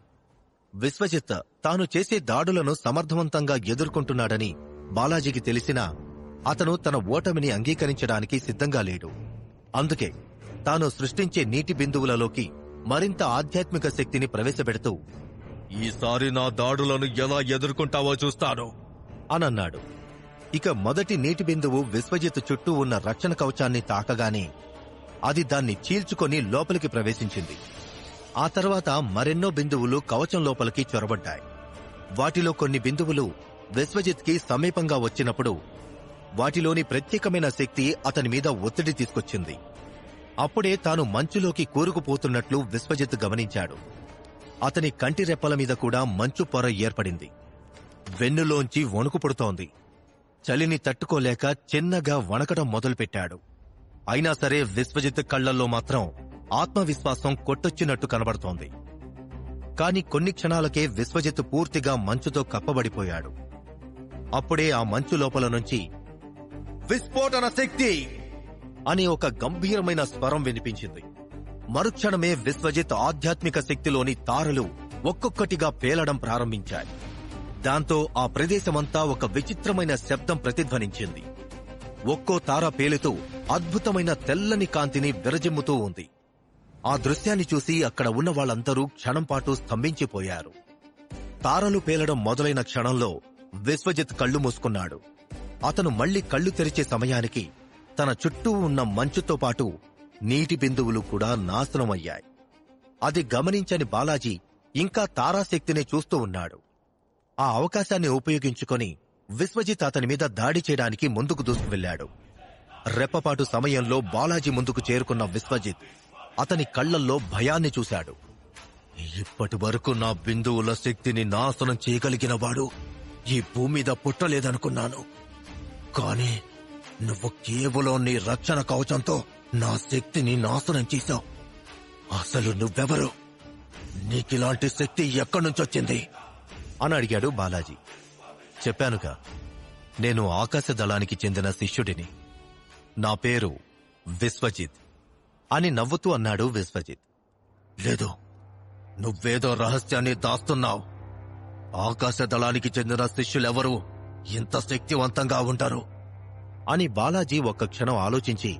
విశ్వజిత్ తాను చేసే దాడులను సమర్థవంతంగా ఎదుర్కొంటున్నాడని బాలాజీకి తెలిసినా అతను తన ఓటమిని అంగీకరించడానికి సిద్ధంగా లేడు. అందుకే తాను సృష్టించే నీటి బిందువులలోకి మరింత ఆధ్యాత్మిక శక్తిని ప్రవేశపెడుతూ, ఈసారి నా దాడులను ఎలా ఎదుర్కొంటావో చూస్తాను అనన్నాడు. ఇక మొదటి నీటి బిందువు విశ్వజిత్ చుట్టూ ఉన్న రక్షణ కవచాన్ని తాకగానే అది దాన్ని చీల్చుకొని లోపలికి ప్రవేశించింది. ఆ తర్వాత మరెన్నో బిందువులు కవచం లోపలికి చొరబడ్డాయి. వాటిలో కొన్ని బిందువులు విశ్వజిత్కి సమీపంగా వచ్చినప్పుడు వాటిలోని ప్రత్యేకమైన శక్తి అతని మీద ఒత్తిడి తీసుకొచ్చింది. అప్పుడే తాను మంచులోకి కూరుకుపోతున్నట్లు విశ్వజిత్ గమనించాడు. అతని కంటి రెప్పల మీద కూడా మంచు పొర ఏర్పడింది. వెన్నులోంచి వణుకు పుడుతోంది. చలిని తట్టుకోలేక చిన్నగా వణకడం మొదలుపెట్టాడు. అయినా సరే విశ్వజిత్ కళ్లల్లో మాత్రం ఆత్మవిశ్వాసం కొట్టొచ్చినట్టు కనబడుతోంది. కాని కొన్ని క్షణాలకే విశ్వజిత్ పూర్తిగా మంచుతో కప్పబడిపోయాడు. అప్పుడే ఆ మంచు లోపల నుంచి విస్ఫోటన శక్తి అని ఒక గంభీరమైన స్వరం వినిపించింది. మరుక్షణమే విశ్వజిత్ ఆధ్యాత్మిక శక్తిలోని తారలు ఒక్కొక్కటిగా పేలడం ప్రారంభించాయి. దాంతో ఆ ప్రదేశమంతా ఒక విచిత్రమైన శబ్దం ప్రతిధ్వనించింది. ఒక్కో తార పేలుతూ అద్భుతమైన తెల్లని కాంతిని విరజిమ్ముతూ ఉంది. ఆ దృశ్యాన్ని చూసి అక్కడ ఉన్న వాళ్ళందరూ క్షణంపాటు స్తంభించిపోయారు. తారలు పేలడం మొదలైన క్షణంలో విశ్వజిత్ కళ్ళు మూసుకున్నాడు. అతను మళ్లీ కళ్ళు తెరిచే సమయానికి తన చుట్టూ ఉన్న మంచుతో పాటు నీటి బిందువులు కూడా నాశనమయ్యాయి. అది గమనించని బాలాజీ ఇంకా తారాశక్తిని చూస్తూ ఉన్నాడు. ఆ అవకాశాన్ని ఉపయోగించుకొని విశ్వజిత్ అతని మీద దాడి చేయడానికి ముందుకు దూసుకువెళ్లాడు. రెప్పపాటు సమయంలో బాలాజీ ముందుకు చేరుకున్న విశ్వజిత్ అతని కళ్లల్లో భయాన్ని చూశాడు. ఇప్పటి వరకు నా బిందువుల శక్తిని నాశనం చేయగలిగినవాడు ఈ భూమి మీద పుట్టలేదనుకున్నాను. కాని నువ్వు కేవలం నీ రక్షణ కవచంతో నా శక్తిని నాశనం చేశావు. అసలు నువ్వెవరు? నీకిలాంటి శక్తి ఎక్కడ్నుంచొచ్చింది అని అడిగాడు బాలాజీ. చెప్పానుగా, నేను ఆకాశ దళానికి చెందిన శిష్యుడిని. నా పేరు విశ్వజిత్ అని నవ్వుతూ అన్నాడు విశ్వజిత్. లేదు, నువ్వేదో రహస్యాన్ని దాస్తున్నావు. ఆకాశ దళానికి చెందిన శిష్యులెవరూ ఇంత శక్తివంతంగా ఉంటారు అని బాలాజీ ఒక్క క్షణం ఆలోచించి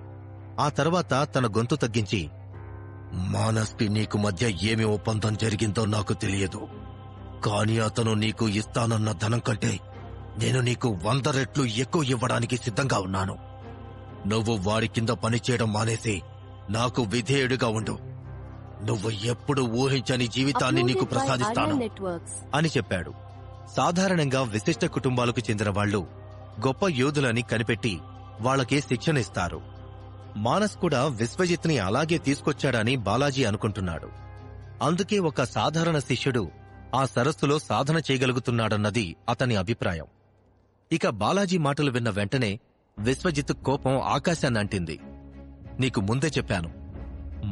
ఆ తర్వాత తన గొంతు తగ్గించి, మానస్కి నీకు మధ్య ఏమి ఒప్పందం జరిగిందో నాకు తెలియదు. కాని అతను నీకు ఇస్తానన్న ధనం కంటే నేను నీకు 100 రెట్లు ఎక్కువ ఇవ్వడానికి సిద్ధంగా ఉన్నాను. నువ్వు వాడి కింద పనిచేయడం మానేసి నాకు విధేయుడిగా ఉండు. నువ్వు ఎప్పుడు ఊహించని జీవితాన్ని నీకు ప్రసాదిస్తాను అని చెప్పాడు. సాధారణంగా విశిష్ట కుటుంబాలకు చెందిన వాళ్లు గొప్ప యోధులని కనిపెట్టి వాళ్లకి శిక్షణ ఇస్తారు. మానస్ కూడా విశ్వజిత్ని అలాగే తీసుకొచ్చాడని బాలాజీ అనుకుంటున్నాడు. అందుకే ఒక సాధారణ శిష్యుడు ఆ సరస్సులో సాధన చేయగలుగుతున్నాడన్నది అతని అభిప్రాయం. ఇక బాలాజీ మాటలు విన్న వెంటనే విశ్వజిత్ కోపం ఆకాశాన్నంటింది. నీకు ముందే చెప్పాను,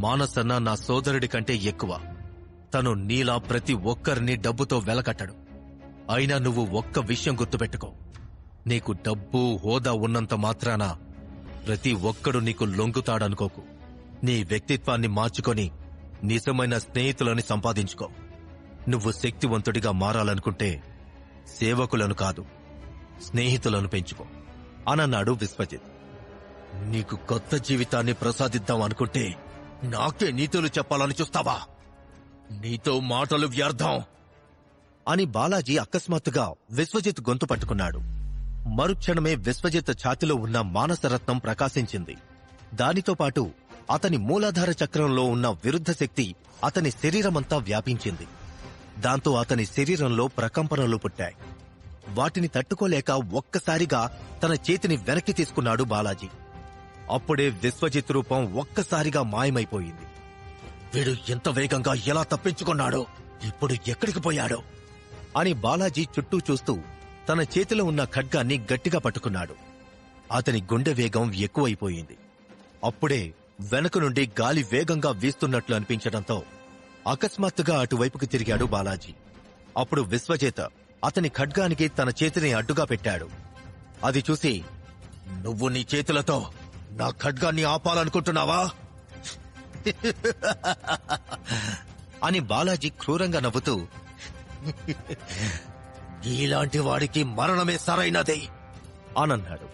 మానస్ అన్న నా సోదరుడి కంటే ఎక్కువ. తను నీలా ప్రతి ఒక్కరిని డబ్బుతో వెలకట్టడు. అయినా నువ్వు ఒక్క విషయం గుర్తుపెట్టుకో, నీకు డబ్బు హోదా ఉన్నంత మాత్రాన ప్రతి ఒక్కడు నీకు లొంగుతాడనుకోకు. నీ వ్యక్తిత్వాన్ని మార్చుకొని నిజమైన స్నేహితులని సంపాదించుకో. నువ్వు శక్తివంతుడిగా మారాలనుకుంటే సేవకులను కాదు, స్నేహితులను పెంచుకో అనన్నాడు విశ్వజిత్. నీకు కొత్త జీవితాన్ని ప్రసాదిద్దాం అనుకుంటే నాకే నీతులు చెప్పాలని చూస్తావా? నీతో మాటలు వ్యర్థం అని బాలాజీ అకస్మాత్తుగా విశ్వజిత్ గొంతు పట్టుకున్నాడు. మరుక్షణమే విశ్వజిత్ ఛాతిలో ఉన్న మానసరత్నం ప్రకాశించింది. దానితో పాటు అతని మూలాధార చక్రంలో ఉన్న విరుద్ధ శక్తి అతని శరీరమంతా వ్యాపించింది. దాంతో అతని శరీరంలో ప్రకంపనలు పుట్టాయి. వాటిని తట్టుకోలేక ఒక్కసారిగా తన చేతిని వెనక్కి తీసుకున్నాడు బాలాజీ. అప్పుడే విశ్వజిత్ రూపం ఒక్కసారిగా మాయమైపోయింది. వీడు ఎంత వేగంగా ఎలా తప్పించుకున్నాడో, ఇప్పుడు ఎక్కడికి పోయాడో అని బాలాజీ చుట్టూ చూస్తూ తన చేతిలో ఉన్న ఖడ్గాన్ని గట్టిగా పట్టుకున్నాడు. అతని గుండె వేగం ఎక్కువైపోయింది. అప్పుడే వెనక నుండి గాలి వేగంగా వీస్తున్నట్లు అనిపించడంతో అకస్మాత్తుగా అటువైపుకి తిరిగాడు బాలాజీ. అప్పుడు విశ్వజిత్ అతని ఖడ్గానికి తన చేతిని అడ్డుగా పెట్టాడు. అది చూసి, నువ్వు నీ చేతులతో నా ఖడ్గాన్ని ఆపాలనుకుంటున్నావా అని బాలాజీ క్రూరంగా నవ్వుతూ, ఇలాంటి వాడికి మరణమే సరైనదే అనన్నాడు.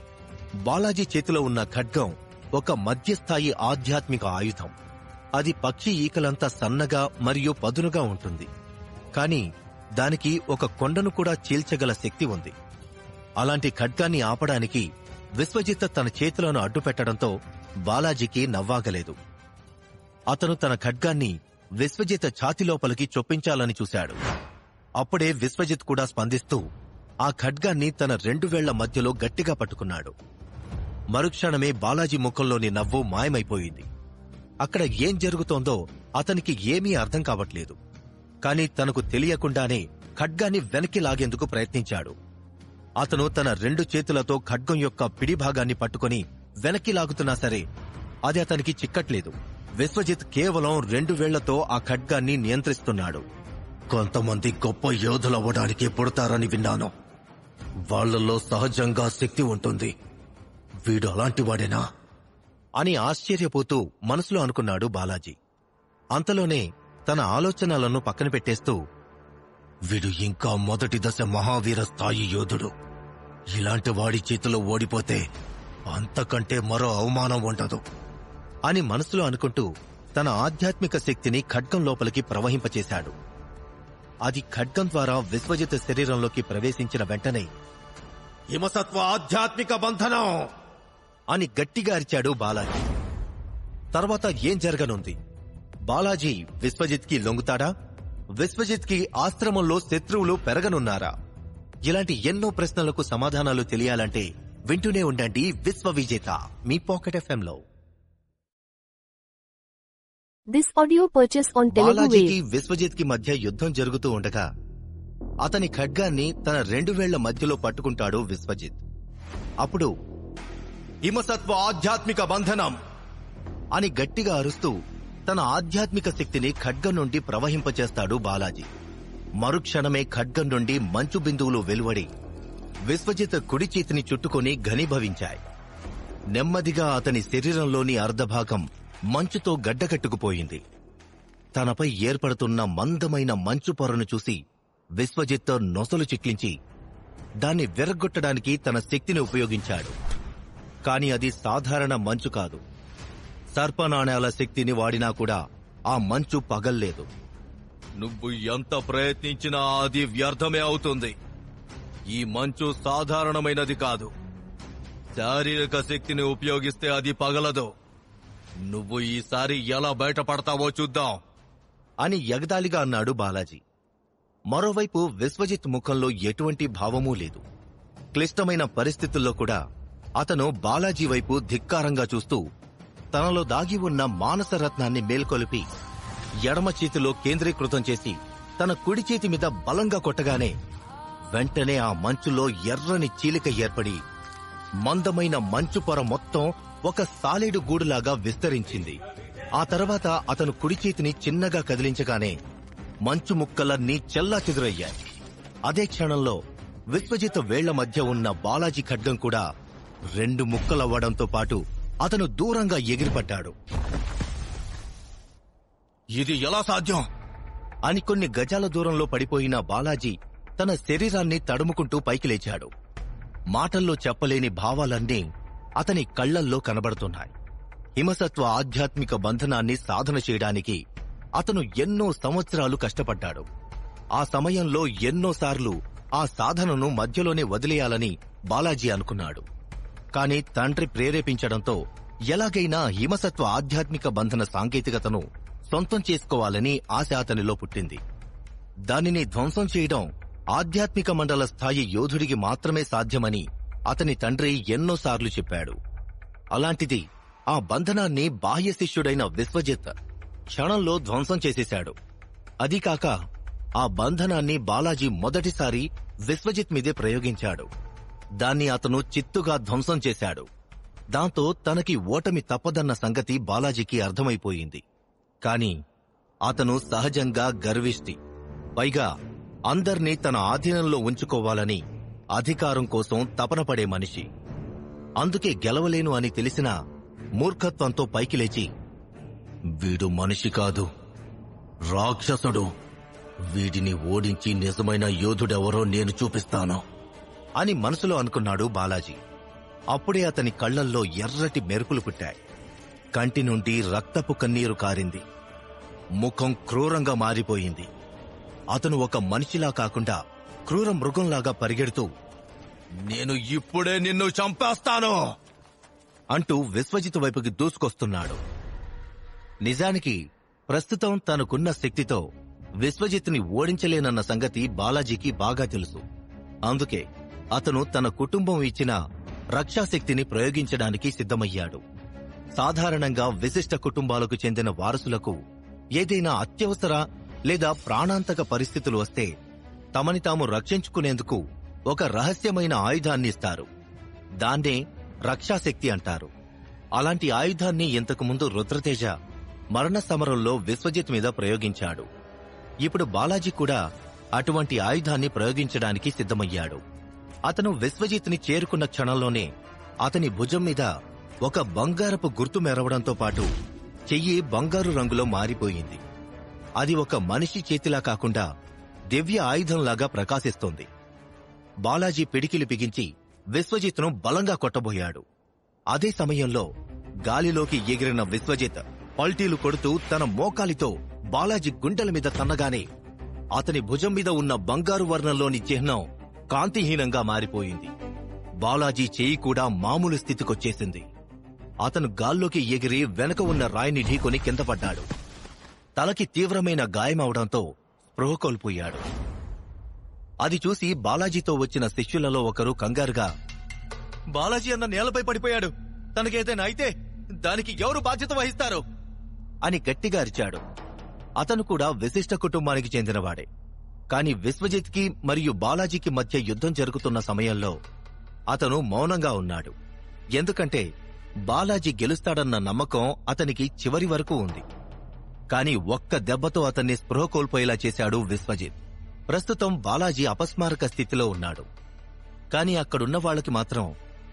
బాలాజీ చేతిలో ఉన్న ఖడ్గం ఒక మధ్యస్థాయి ఆధ్యాత్మిక ఆయుధం. అది పక్షి ఈకలంతా సన్నగా మరియు పదునుగా ఉంటుంది. కాని దానికి ఒక కొండను కూడా చీల్చగల శక్తి ఉంది. అలాంటి ఖడ్గాన్ని ఆపడానికి విశ్వజిత్ తన చేతులను అడ్డుపెట్టడంతో బాలాజీకి నవ్వాగలేదు. అతను తన ఖడ్గాన్ని విశ్వజిత్ ఛాతిలోపలికి చొప్పించాలని చూశాడు. అప్పుడే విశ్వజిత్ కూడా స్పందిస్తూ ఆ ఖడ్గాన్ని తన 2 వేళ్ల మధ్యలో గట్టిగా పట్టుకున్నాడు. మరుక్షణమే బాలాజీ ముఖంలోని నవ్వు మాయమైపోయింది. అక్కడ ఏం జరుగుతోందో అతనికి ఏమీ అర్థం కావట్లేదు. కాని తనకు తెలియకుండానే ఖడ్గాన్ని వెనక్కి లాగేందుకు ప్రయత్నించాడు. అతను తన 2 చేతులతో ఖడ్గం యొక్క పిడిభాగాన్ని పట్టుకుని వెనక్కి లాగుతున్నా సరే అది అతనికి చిక్కట్లేదు. విశ్వజిత్ కేవలం 2 వేళ్లతో ఆ ఖడ్గాన్ని నియంత్రిస్తున్నాడు. కొంతమంది గొప్ప యోధులవ్వడానికి పుడతారని విన్నాను. వాళ్లలో సహజంగా శక్తి ఉంటుంది. వీడు అలాంటివాడేనా అని ఆశ్చర్యపోతూ మనసులో అనుకున్నాడు బాలాజీ. అంతలోనే తన ఆలోచనలను పక్కన పెట్టేస్తూ, వీడు ఇంకా మొదటి దశ మహావీర స్థాయి యోధుడు. ఇలాంటి వాడి చేతిలో ఓడిపోతే అంతకంటే మరో అవమానం ఉండదు అని మనసులో అనుకుంటూ తన ఆధ్యాత్మిక శక్తిని ఖడ్గం లోపలికి ప్రవహింపచేశాడు. అది ఖడ్గం ద్వారా విశ్వజిత్ శరీరంలోకి ప్రవేశించిన వెంటనే, హిమసత్వ ఆధ్యాత్మిక బంధనం అని గట్టిగా అరిచాడు బాలాజీ. తర్వాత ఏం జరగనుంది? బాలాజీ విశ్వజిత్ కి లొంగుతాడా? విశ్వజిత్ కి ఆశ్రమంలో శత్రువులు పెరగనున్నారా? ఇలాంటి ఎన్నో ప్రశ్నలకు సమాధానాలు తెలియాలంటే వింటూనే ఉండండి విశ్వవిజేత మీ పాకెట్ ఎఫ్ఎంలో. This audio purchase on Telugu బాలాజీకి Wave. విశ్వజిత్ కి మధ్య యుద్ధం జరుగుతూ ఉండగా అతని ఖడ్గాన్ని తన 2 వేళ్ల మధ్యలో పట్టుకుంటాడు విశ్వజిత్. అప్పుడు హిమసత్వ ఆధ్యాత్మిక బంధనం అని గట్టిగా అరుస్తూ తన ఆధ్యాత్మిక శక్తిని ఖడ్గం నుండి ప్రవహింపచేస్తాడు బాలాజీ. మరుక్షణమే ఖడ్గం నుండి మంచు బిందువులు వెలువడి విశ్వజిత్ కుడి చేతిని చుట్టుకొని ఘనీభవించాయి. నెమ్మదిగా అతని శరీరంలోని అర్ధభాగం మంచుతో గడ్డకట్టుకుపోయింది. తనపై ఏర్పడుతున్న మందమైన మంచు పొరను చూసి విశ్వజిత్ నొసలు చిట్లించి దాన్ని విరగ్గొట్టడానికి తన శక్తిని ఉపయోగించాడు. కాని అది సాధారణ మంచు కాదు. సర్పనాణాల శక్తిని వాడినా కూడా ఆ మంచు పగల్లేదు. నువ్వు ఎంత ప్రయత్నించినా అది వ్యర్థమే అవుతుంది. ఈ మంచు సాధారణమైనది కాదు. శారీరక శక్తిని ఉపయోగిస్తే అది పగలదు. నువ్వు ఈసారి ఎలా బయటపడతావో చూద్దాం అని ఎగతాళిగా అన్నాడు బాలాజీ. మరోవైపు విశ్వజిత్ ముఖంలో ఎటువంటి భావమూ లేదు. క్లిష్టమైన పరిస్థితుల్లో కూడా అతను బాలాజీ వైపు ధిక్కారంగా చూస్తూ తనలో దాగి ఉన్న మానసరత్నాన్ని మేల్కొలిపి ఎడమ చేతిలో కేంద్రీకృతం చేసి తన కుడి చేతి మీద బలంగా కొట్టగానే వెంటనే ఆ మంచులో ఎర్రని చీలిక ఏర్పడి మందమైన మంచు పొర మొత్తం ఒక సాలేడు గూడులాగా విస్తరించింది. ఆ తర్వాత అతను కుడి చేతిని చిన్నగా కదిలించగానే మంచు ముక్కలన్నీ చెల్లాచెదురయ్యాయి. అదే క్షణంలో విశ్వజిత్ వేళ్ల మధ్య ఉన్న బాలాజీ ఖడ్గం కూడా 2 ముక్కలవ్వడంతో పాటు అతను దూరంగా ఎగిరిపడ్డాడు. ఇది ఎలా సాధ్యం అని కొన్ని గజాల దూరంలో పడిపోయిన బాలాజీ తన శరీరాన్ని తడుముకుంటూ పైకి లేచాడు. మాటల్లో చెప్పలేని భావాలన్నీ అతని కళ్లల్లో కనబడుతున్నాయి. హిమసత్వ ఆధ్యాత్మిక బంధనాన్ని సాధన చేయడానికి అతను ఎన్నో సంవత్సరాలు కష్టపడ్డాడు. ఆ సమయంలో ఎన్నోసార్లు ఆ సాధనను మధ్యలోనే వదిలేయాలని బాలాజీ అనుకున్నాడు. కాని తండ్రి ప్రేరేపించడంతో ఎలాగైనా హిమసత్వ ఆధ్యాత్మిక బంధన సాంకేతికతను సొంతం చేసుకోవాలని ఆశ అతనిలో పుట్టింది. దానిని ధ్వంసం చేయడం ఆధ్యాత్మిక మండల స్థాయి యోధుడికి మాత్రమే సాధ్యమని అతని తండ్రి ఎన్నోసార్లు చెప్పాడు. అలాంటిది ఆ బంధనాన్ని బాహ్య శిష్యుడైన విశ్వజిత్ క్షణంలో ధ్వంసం చేసేశాడు. అదీకాక ఆ బంధనాన్ని బాలాజీ మొదటిసారి విశ్వజిత్ మీదే ప్రయోగించాడు. దాన్ని అతను చిత్తుగా ధ్వంసం చేశాడు. దాంతో తనకి ఓటమి తప్పదన్న సంగతి బాలాజీకి అర్థమైపోయింది. కాని అతను సహజంగా గర్విష్టి. పైగా అందర్నీ తన ఆధీనంలో ఉంచుకోవాలని అధికారం కోసం తపనపడే మనిషి. అందుకే గెలవలేను అని తెలిసినా మూర్ఖత్వంతో పైకి లేచి, వీడు మనిషి కాదు, రాక్షసుడు, వీడిని ఓడించి నిజమైన యోధుడెవరో నేను చూపిస్తాను అని మనసులో అనుకున్నాడు బాలాజీ. అప్పుడే అతని కళ్లల్లో ఎర్రటి మెరుపులు పుట్టాయి. కంటి నుండి రక్తపు కన్నీరు కారింది. ముఖం క్రూరంగా మారిపోయింది. అతను ఒక మనిషిలా కాకుండా క్రూర మృగంలాగా పరిగెడుతూ, నేను ఇప్పుడే నిన్ను చంపేస్తాను అంటూ విశ్వజిత్ వైపుకి దూసుకొస్తున్నాడు. నిజానికి ప్రస్తుతం తనకున్న శక్తితో విశ్వజిత్ని ఓడించలేనన్న సంగతి బాలాజీకి బాగా తెలుసు. అందుకే అతను తన కుటుంబం ఇచ్చిన రక్షాశక్తిని ప్రయోగించడానికి సిద్ధమయ్యాడు. సాధారణంగా విశిష్ట కుటుంబాలకు చెందిన వారసులకు ఏదైనా అత్యవసర లేదా ప్రాణాంతక పరిస్థితులు వస్తే తమని తాము రక్షించుకునేందుకు ఒక రహస్యమైన ఆయుధాన్ని ఇస్తారు. దాన్నే రక్షాశక్తి అంటారు. అలాంటి ఆయుధాన్ని ఇంతకుముందు రుద్రతేజ మరణ సమరంలో విశ్వజిత్ మీద ప్రయోగించాడు. ఇప్పుడు బాలాజీ కూడా అటువంటి ఆయుధాన్ని ప్రయోగించడానికి సిద్ధమయ్యాడు. అతను విశ్వజిత్ని చేరుకున్న క్షణంలోనే అతని భుజం మీద ఒక బంగారపు గుర్తు మెరవడంతో పాటు చెయ్యి బంగారు రంగులో మారిపోయింది. అది ఒక మనిషి చేతిలా కాకుండా దివ్య ఆయుధంలాగా ప్రకాశిస్తోంది. బాలాజీ పిడికిలి బిగించి విశ్వజిత్ను బలంగా కొట్టబోయాడు. అదే సమయంలో గాలిలోకి ఎగిరిన విశ్వజిత్ పల్టీలు కొడుతూ తన మోకాలితో బాలాజీ గుండెల మీద తన్నగానే అతని భుజం మీద ఉన్న బంగారు వర్ణంలోని చిహ్నం కాంతిహీనంగా మారిపోయింది. బాలాజీ చేయి కూడా మామూలు స్థితికొచ్చేసింది. అతను గాల్లోకి ఎగిరి వెనక ఉన్న రాయిని ఢీకొని కింద పడ్డాడు. తలకి తీవ్రమైన గాయమవడంతో స్పృహ కోల్పోయాడు. అది చూసి బాలాజీతో వచ్చిన శిష్యులలో ఒకరు కంగారుగా, బాలాజీ అన్న నేలపై పడిపోయాడు, తనకేదైనా అయితే దానికి ఎవరు బాధ్యత వహిస్తారు అని గట్టిగా అరిచాడు. అతను కూడా విశిష్ట కుటుంబానికి చెందినవాడే. కాని విశ్వజిత్కి మరియు బాలాజీకి మధ్య యుద్ధం జరుగుతున్న సమయంలో అతను మౌనంగా ఉన్నాడు. ఎందుకంటే బాలాజీ గెలుస్తాడన్న నమ్మకం అతనికి చివరి వరకు ఉంది. కాని ఒక్క దెబ్బతో అతన్ని స్పృహ కోల్పోయేలా చేశాడు విశ్వజిత్. ప్రస్తుతం బాలాజీ అపస్మారక స్థితిలో ఉన్నాడు. కాని అక్కడున్న వాళ్లకి మాత్రం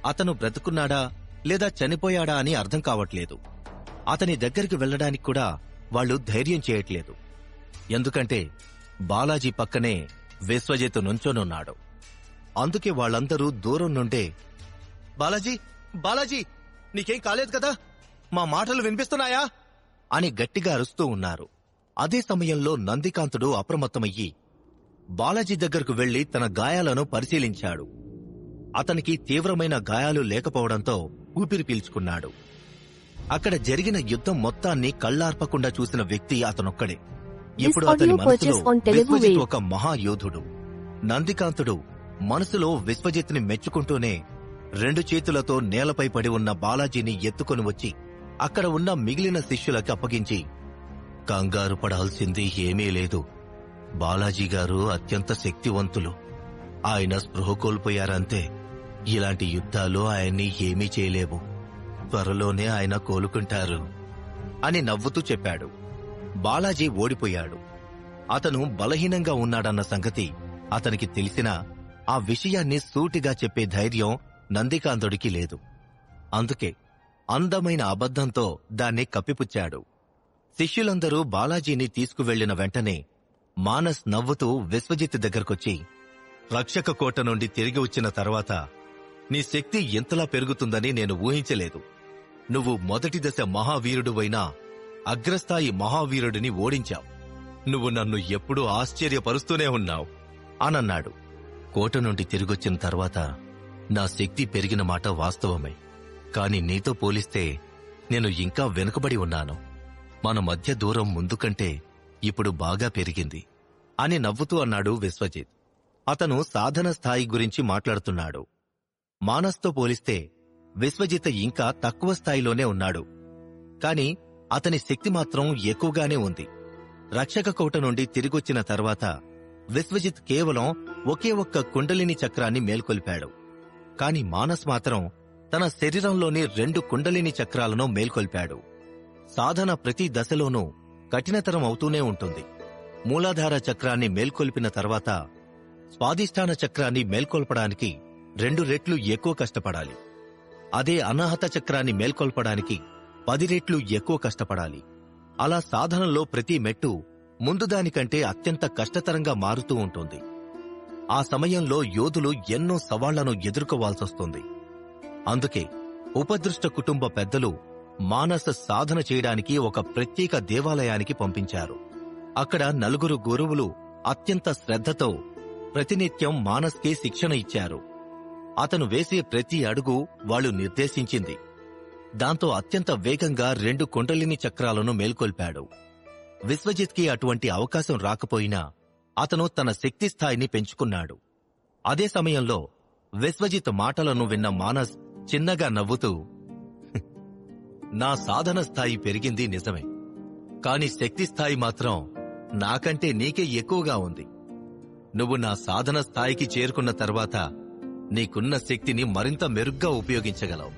అతను బ్రతుకున్నాడా లేదా చనిపోయాడా అని అర్థం కావట్లేదు. అతని దగ్గరికి వెళ్లడానికి కూడా వాళ్లు ధైర్యం చేయట్లేదు. ఎందుకంటే బాలాజీ పక్కనే విశ్వజిత్ నుంచోనున్నాడు. అందుకే వాళ్లందరూ దూరం నుండే, బాలాజీ, బాలాజీ, నీకేం కాలేదు కదా, మా మాటలు వినిపిస్తున్నాయా అని గట్టిగా అరుస్తూ ఉన్నారు. అదే సమయంలో నందికాంతుడు అప్రమత్తమయ్యి బాలాజీ దగ్గరకు వెళ్లి తన గాయాలను పరిశీలించాడు. అతనికి తీవ్రమైన గాయాలు లేకపోవడంతో ఊపిరి పీల్చుకున్నాడు. అక్కడ జరిగిన యుద్ధం మొత్తాన్ని కళ్లార్పకుండా చూసిన వ్యక్తి అతనొక్కడే. ఇప్పుడు అతని మనసులో విశ్వజిత్ ఒక మహాయోధుడు. నందికాంతుడు మనసులో విశ్వజిత్ని మెచ్చుకుంటూనే 2 చేతులతో నేలపై పడి ఉన్న బాలాజీని ఎత్తుకొని వచ్చి అక్కడ ఉన్న మిగిలిన శిష్యులకు అప్పగించి, కంగారు పడాల్సింది ఏమీ లేదు. బాలాజీ గారు అత్యంత శక్తివంతులు. ఆయన స్పృహ కోల్పోయారంతే. ఇలాంటి యుద్ధాలు ఆయన్ని ఏమీ చేయలేవు. త్వరలోనే ఆయన కోలుకుంటారు అని నవ్వుతూ చెప్పాడు. బాలాజీ ఓడిపోయాడు. అతను బలహీనంగా ఉన్నాడన్న సంగతి అతనికి తెలిసినా ఆ విషయాన్ని సూటిగా చెప్పే ధైర్యం నందికాంతుడికి లేదు. అందుకే అందమైన అబద్ధంతో దాన్ని కప్పిపుచ్చాడు. శిష్యులందరూ బాలాజీని తీసుకువెళ్లిన వెంటనే మానస్ నవ్వుతూ విశ్వజిత్ దగ్గరకొచ్చి, రక్షక కోట నుండి తిరిగి వచ్చిన తర్వాత నీ శక్తి ఎంతలా పెరుగుతుందని నేను ఊహించలేదు. నువ్వు మొదటి దశ మహావీరుడువైన అగ్రస్థాయి మహావీరుడిని ఓడించావు. నువ్వు నన్ను ఎప్పుడూ ఆశ్చర్యపరుస్తూనే ఉన్నావు అనన్నాడు. కోట నుండి తిరిగొచ్చిన తర్వాత నా శక్తి పెరిగిన మాట వాస్తవమే. కాని నీతో పోలిస్తే నేను ఇంకా వెనుకబడి ఉన్నాను. మన మధ్య దూరం ముందు కంటే ఇప్పుడు బాగా పెరిగింది అని నవ్వుతూ అన్నాడు విశ్వజిత్. అతను సాధన స్థాయి గురించి మాట్లాడుతున్నాడు. మానస్తో పోలిస్తే విశ్వజిత్ ఇంకా తక్కువ స్థాయిలోనే ఉన్నాడు. కాని అతని శక్తి మాత్రం ఎక్కువగానే ఉంది. రక్షక కోట నుండి తిరిగొచ్చిన తర్వాత విశ్వజిత్ కేవలం ఒకే ఒక్క కుండలిని చక్రాన్ని మేల్కొల్పాడు. కాని మానస్ మాత్రం తన శరీరంలోని 2 కుండలిని చక్రాలను మేల్కొల్పాడు. సాధన ప్రతి దశలోనూ కఠినతరం అవుతూనే ఉంటుంది. మూలాధార చక్రాన్ని మేల్కొల్పిన తర్వాత స్వాధిష్టాన చక్రాన్ని మేల్కొల్పడానికి 2 రెట్లు ఎక్కువ కష్టపడాలి. అదే అనాహత చక్రాన్ని మేల్కొల్పడానికి 10 రెట్లు ఎక్కువ కష్టపడాలి. అలా సాధనలో ప్రతి మెట్టు ముందుదానికంటే అత్యంత కష్టతరంగా మారుతూ ఉంటుంది. ఆ సమయంలో యోధులు ఎన్నో సవాళ్లను ఎదుర్కోవాల్సొస్తుంది. అందుకే ఉపదృష్ట కుటుంబ పెద్దలు మానస సాధన చేయడానికి ఒక ప్రత్యేక దేవాలయానికి పంపించారు. అక్కడ 4 గురువులు అత్యంత శ్రద్ధతో ప్రతినిత్యం మానస్కే శిక్షణ ఇచ్చారు. అతను వేసే ప్రతి అడుగు వాళ్లు నిర్దేశించింది. దాంతో అత్యంత వేగంగా 2 కుండలిని చక్రాలను మేల్కొల్పాడు. విశ్వజిత్కి అటువంటి అవకాశం రాకపోయినా అతను తన శక్తి స్థాయిని పెంచుకున్నాడు. అదే సమయంలో విశ్వజిత్ మాటలను విన్న మానస్ చిన్నగా నవ్వుతూ, నా సాధన స్థాయి పెరిగింది నిజమే, కాని శక్తి స్థాయి మాత్రం నాకంటే నీకే ఎక్కువగా ఉంది. నువ్వు నా సాధన స్థాయికి చేరుకున్న తర్వాత నీకున్న శక్తిని మరింత మెరుగ్గా ఉపయోగించగలవు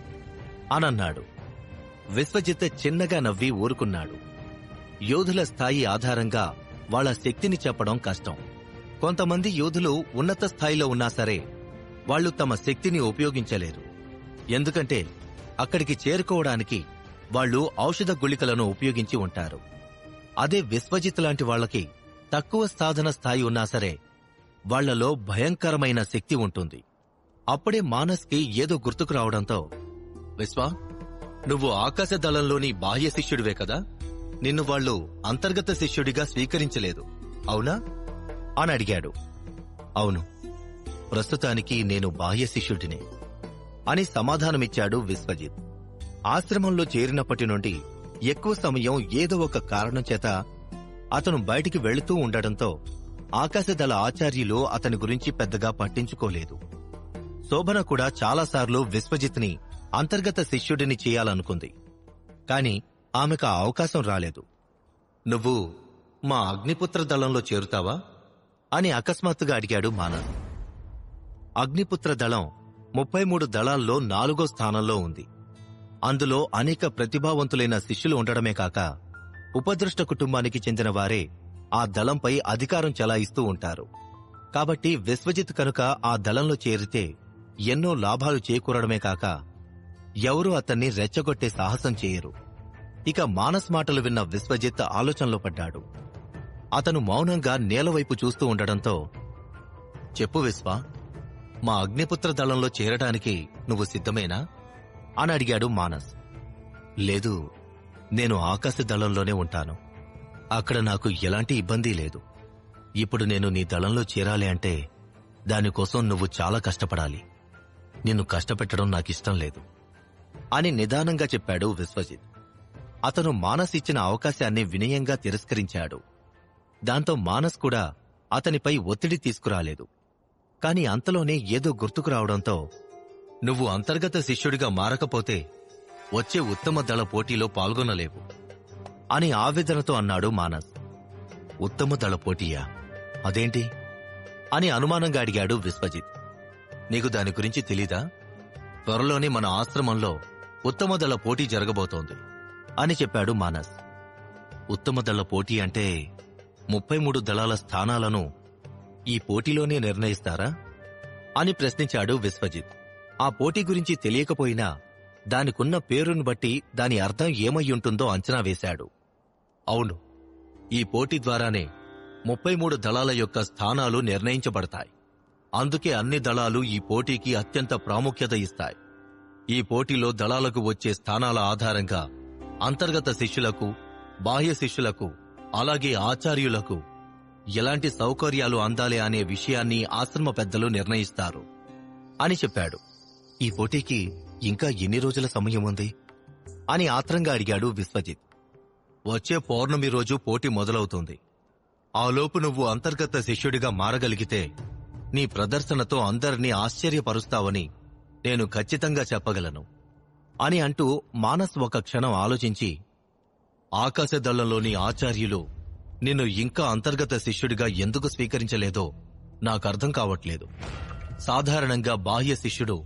అనన్నాడు. విశ్వజిత్ చిన్నగా నవ్వి ఊరుకున్నాడు. యోధుల స్థాయి ఆధారంగా వాళ్ల శక్తిని చెప్పడం కష్టం. కొంతమంది యోధులు ఉన్నత స్థాయిలో ఉన్నా సరే వాళ్లు తమ శక్తిని ఉపయోగించలేరు. ఎందుకంటే అక్కడికి చేరుకోవడానికి వాళ్లు ఔషధ గుళికలను ఉపయోగించి ఉంటారు. అదే విశ్వజిత్ లాంటి వాళ్లకి తక్కువ సాధన స్థాయి ఉన్నా సరే వాళ్లలో భయంకరమైన శక్తి ఉంటుంది. అప్పుడే మానస్కి ఏదో గుర్తుకు రావడంతో, విశ్వా, నువ్వు ఆకాశ దళంలోని బాహ్య శిష్యుడివే కదా, నిన్ను వాళ్లు అంతర్గత శిష్యుడిగా స్వీకరించలేదు, అవునా అని అడిగాడు. అవును, ప్రస్తుతానికి నేను బాహ్య శిష్యుడినే అని సమాధానమిచ్చాడు విశ్వజిత్. ఆశ్రమంలో చేరినప్పటి నుండి ఎక్కువ సమయం ఏదో ఒక కారణం చేత అతను బయటికి వెళుతూ ఉండడంతో ఆకాశదళ ఆచార్యులు అతని గురించి పెద్దగా పట్టించుకోలేదు. శోభన కూడా చాలాసార్లు విశ్వజిత్ని అంతర్గత శిష్యుడిని చేయాలనుకుంది. కాని ఆమెకు ఆ అవకాశం రాలేదు. నువ్వు మా అగ్నిపుత్ర దళంలో చేరుతావా అని అకస్మాత్తుగా అడిగాడు మానస్. అగ్నిపుత్ర దళం 33 దళాల్లో 4వ స్థానంలో ఉంది. అందులో అనేక ప్రతిభావంతులైన శిష్యులు ఉండడమే కాక ఉపదృష్ట కుటుంబానికి చెందిన వారే ఆ దళంపై అధికారం చెలాయిస్తూ ఉంటారు. కాబట్టి విశ్వజిత్ కనుక ఆ దళంలో చేరితే ఎన్నో లాభాలు చేకూరడమే కాక ఎవరూ అతన్ని రెచ్చగొట్టే సాహసం చేయరు. ఇక మానస్ మాటలు విన్న విశ్వజిత్ ఆలోచనలో పడ్డాడు. అతను మౌనంగా నేలవైపు చూస్తూ ఉండడంతో, చెప్పు విశ్వ, మా అగ్నిపుత్ర దళంలో చేరడానికి నువ్వు సిద్ధమేనా అని అడిగాడు మానస్. లేదు, నేను ఆకాశ దళంలోనే ఉంటాను. అక్కడ నాకు ఎలాంటి ఇబ్బంది లేదు. ఇప్పుడు నేను నీ దళంలో చేరాలి అంటే దానికోసం నువ్వు చాలా కష్టపడాలి. నిన్ను కష్టపెట్టడం నాకిష్టం లేదు అని నిదానంగా చెప్పాడు విశ్వజిత్. అతను మానస్ ఇచ్చిన అవకాశాన్ని వినయంగా తిరస్కరించాడు. దాంతో మానస్ కూడా అతనిపై ఒత్తిడి తీసుకురాలేదు. కాని అంతలోనే ఏదో గుర్తుకు రావడంతో, నువ్వు అంతర్గత శిష్యుడిగా మారకపోతే వచ్చే ఉత్తమ దళ పోటీలో పాల్గొనలేవు అని ఆవేదనతో అన్నాడు మానస్. ఉత్తమ దళ పోటీయా? అదేంటి అని అనుమానంగా అడిగాడు విశ్వజిత్. నీకు దాని గురించి తెలీదా? త్వరలోనే మన ఆశ్రమంలో ఉత్తమ దళ పోటీ జరగబోతోంది అని చెప్పాడు మానస్. ఉత్తమ దళ పోటీ అంటే 33 దళాల స్థానాలను ఈ పోటీలోనే నిర్ణయిస్తారా అని ప్రశ్నించాడు విశ్వజిత్. ఆ పోటీ గురించి తెలియకపోయినా దానికున్న పేరును బట్టి దాని అర్థం ఏమయ్యుంటుందో అంచనా వేశాడు. అవును, ఈ పోటీ ద్వారానే 33 దళాల యొక్క స్థానాలు నిర్ణయించబడతాయి. అందుకే అన్ని దళాలు ఈ పోటీకి అత్యంత ప్రాముఖ్యత ఇస్తాయి. ఈ పోటీలో దళాలకు వచ్చే స్థానాల ఆధారంగా అంతర్గత శిష్యులకు, బాహ్య శిష్యులకు, అలాగే ఆచార్యులకు ఎలాంటి సౌకర్యాలు అందాలి అనే విషయాన్ని ఆశ్రమ పెద్దలు నిర్ణయిస్తారు అని చెప్పాడు. ఈ పోటీకి ఇంకా ఎన్ని రోజుల సమయం ఉంది అని ఆత్రంగా అడిగాడు విశ్వజిత్. వచ్చే పౌర్ణమి రోజు పోటీ మొదలవుతుంది. ఆలోపు నువ్వు అంతర్గత శిష్యుడిగా మారగలిగితే నీ ప్రదర్శనతో అందరినీ ఆశ్చర్యపరుస్తావని నేను ఖచ్చితంగా చెప్పగలను అని అంటూ మానస్ ఒక క్షణం ఆలోచించి, ఆకాశదళంలోని ఆచార్యులు నిన్ను ఇంకా అంతర్గత శిష్యుడిగా ఎందుకు స్వీకరించలేదో నాకర్థం కావట్లేదు. సాధారణంగా బాహ్య శిష్యుడు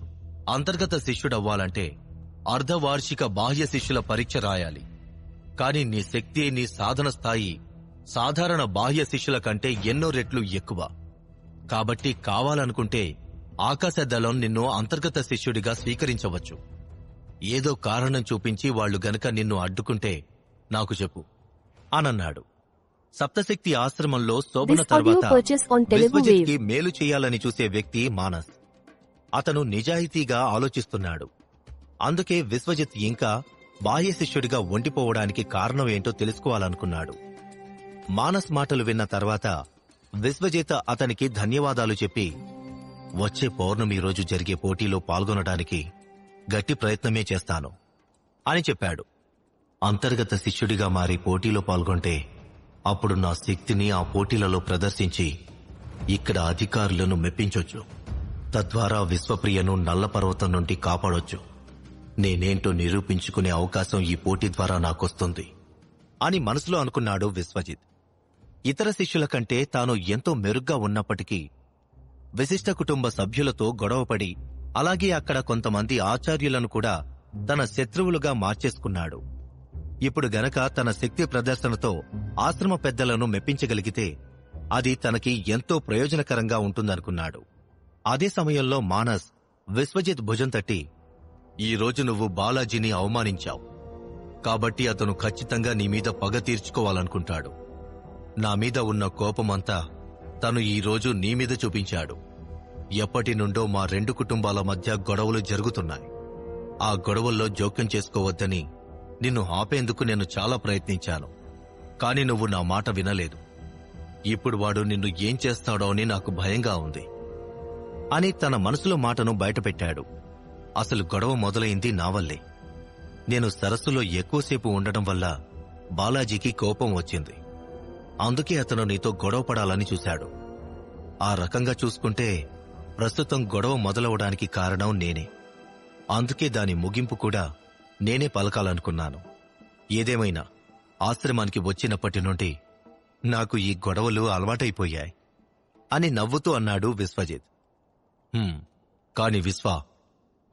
అంతర్గత శిష్యుడవ్వాలంటే అర్ధవార్షిక బాహ్య శిష్యుల పరీక్ష రాయాలి. కాని నీ శక్తి, నీ సాధన స్థాయి సాధారణ బాహ్య శిష్యుల కంటే ఎన్నో రెట్లు ఎక్కువ. కాబట్టి కావాలనుకుంటే ఆకాశదళం నిన్ను అంతర్గత శిష్యుడిగా స్వీకరించవచ్చు. ఏదో కారణం చూపించి వాళ్లు గనక నిన్ను అడ్డుకుంటే నాకు చెప్పు అనన్నాడు. సప్తశక్తి ఆశ్రమంలో శోభన This audio తర్వాత purchase on Telugu విశ్వజిత్కి Wave. మేలు చేయాలని చూసే వ్యక్తి మానస్. అతను నిజాయితీగా ఆలోచిస్తున్నాడు. అందుకే విశ్వజిత్ ఇంకా బాహ్య శిష్యుడిగా ఉండిపోవడానికి కారణం ఏంటో తెలుసుకోవాలనుకున్నాడు. మానస్ మాటలు విన్న తర్వాత విశ్వజిత్ అతనికి ధన్యవాదాలు చెప్పి, వచ్చే పౌర్ణమి రోజు జరిగే పోటీలో పాల్గొనడానికి గట్టి ప్రయత్నమే చేస్తాను అని చెప్పాడు. అంతర్గత శిష్యుడిగా మారి పోటీలో పాల్గొంటే అప్పుడు నా శక్తిని ఆ పోటీలలో ప్రదర్శించి ఇక్కడ అధికారులను మెప్పించొచ్చు. తద్వారా విశ్వప్రియను నల్లపర్వతం నుండి కాపాడొచ్చు. నేనేంటో నిరూపించుకునే అవకాశం ఈ పోటీ ద్వారా నాకొస్తుంది అని మనసులో అనుకున్నాడు విశ్వజిత్. ఇతర శిష్యుల కంటే తాను ఎంతో మెరుగ్గా ఉన్నప్పటికీ విశిష్ట కుటుంబ సభ్యులతో గొడవపడి, అలాగే అక్కడ కొంతమంది ఆచార్యులను కూడా తన శత్రువులుగా మార్చేసుకున్నాడు. ఇప్పుడు గనక తన శక్తి ప్రదర్శనతో ఆశ్రమ పెద్దలను మెప్పించగలిగితే అది తనకి ఎంతో ప్రయోజనకరంగా ఉంటుందనుకున్నాడు. అదే సమయంలో మానస్ విశ్వజిత్ భుజం తట్టి, ఈరోజు నువ్వు బాలాజీని అవమానించావు కాబట్టి అతను ఖచ్చితంగా నీ మీద పగ తీర్చుకోవాలనుకుంటాడు. నా మీద ఉన్న కోపమంతా తను ఈరోజు నీ మీద చూపించాడు. ఎప్పటి నుండో మా 2 కుటుంబాల మధ్య గొడవలు జరుగుతున్నాయి. ఆ గొడవల్లో జోక్యం చేసుకోవద్దని నిన్ను ఆపేందుకు నేను చాలా ప్రయత్నించాను. కాని నువ్వు నా మాట వినలేదు. ఇప్పుడు వాడు నిన్ను ఏం చేస్తాడో అని నాకు భయంగా ఉంది అని తన మనసులో మాటను బయటపెట్టాడు. అసలు గొడవ మొదలైంది నా వల్లే. నేను సరస్సులో ఎక్కువసేపు ఉండడం వల్ల బాలాజీకి కోపం వచ్చింది. అందుకే అతను నీతో గొడవ పడాలని చూశాడు. ఆ రకంగా చూసుకుంటే ప్రస్తుతం గొడవ మొదలవడానికి కారణం నేనే. అందుకే దాని ముగింపు కూడా నేనే పలకాలనుకున్నాను. ఏదేమైనా ఆశ్రమానికి వచ్చినప్పటి నుండి నాకు ఈ గొడవలు అలవాటైపోయాయి అని నవ్వుతూ అన్నాడు విశ్వజిత్. కాని విశ్వ,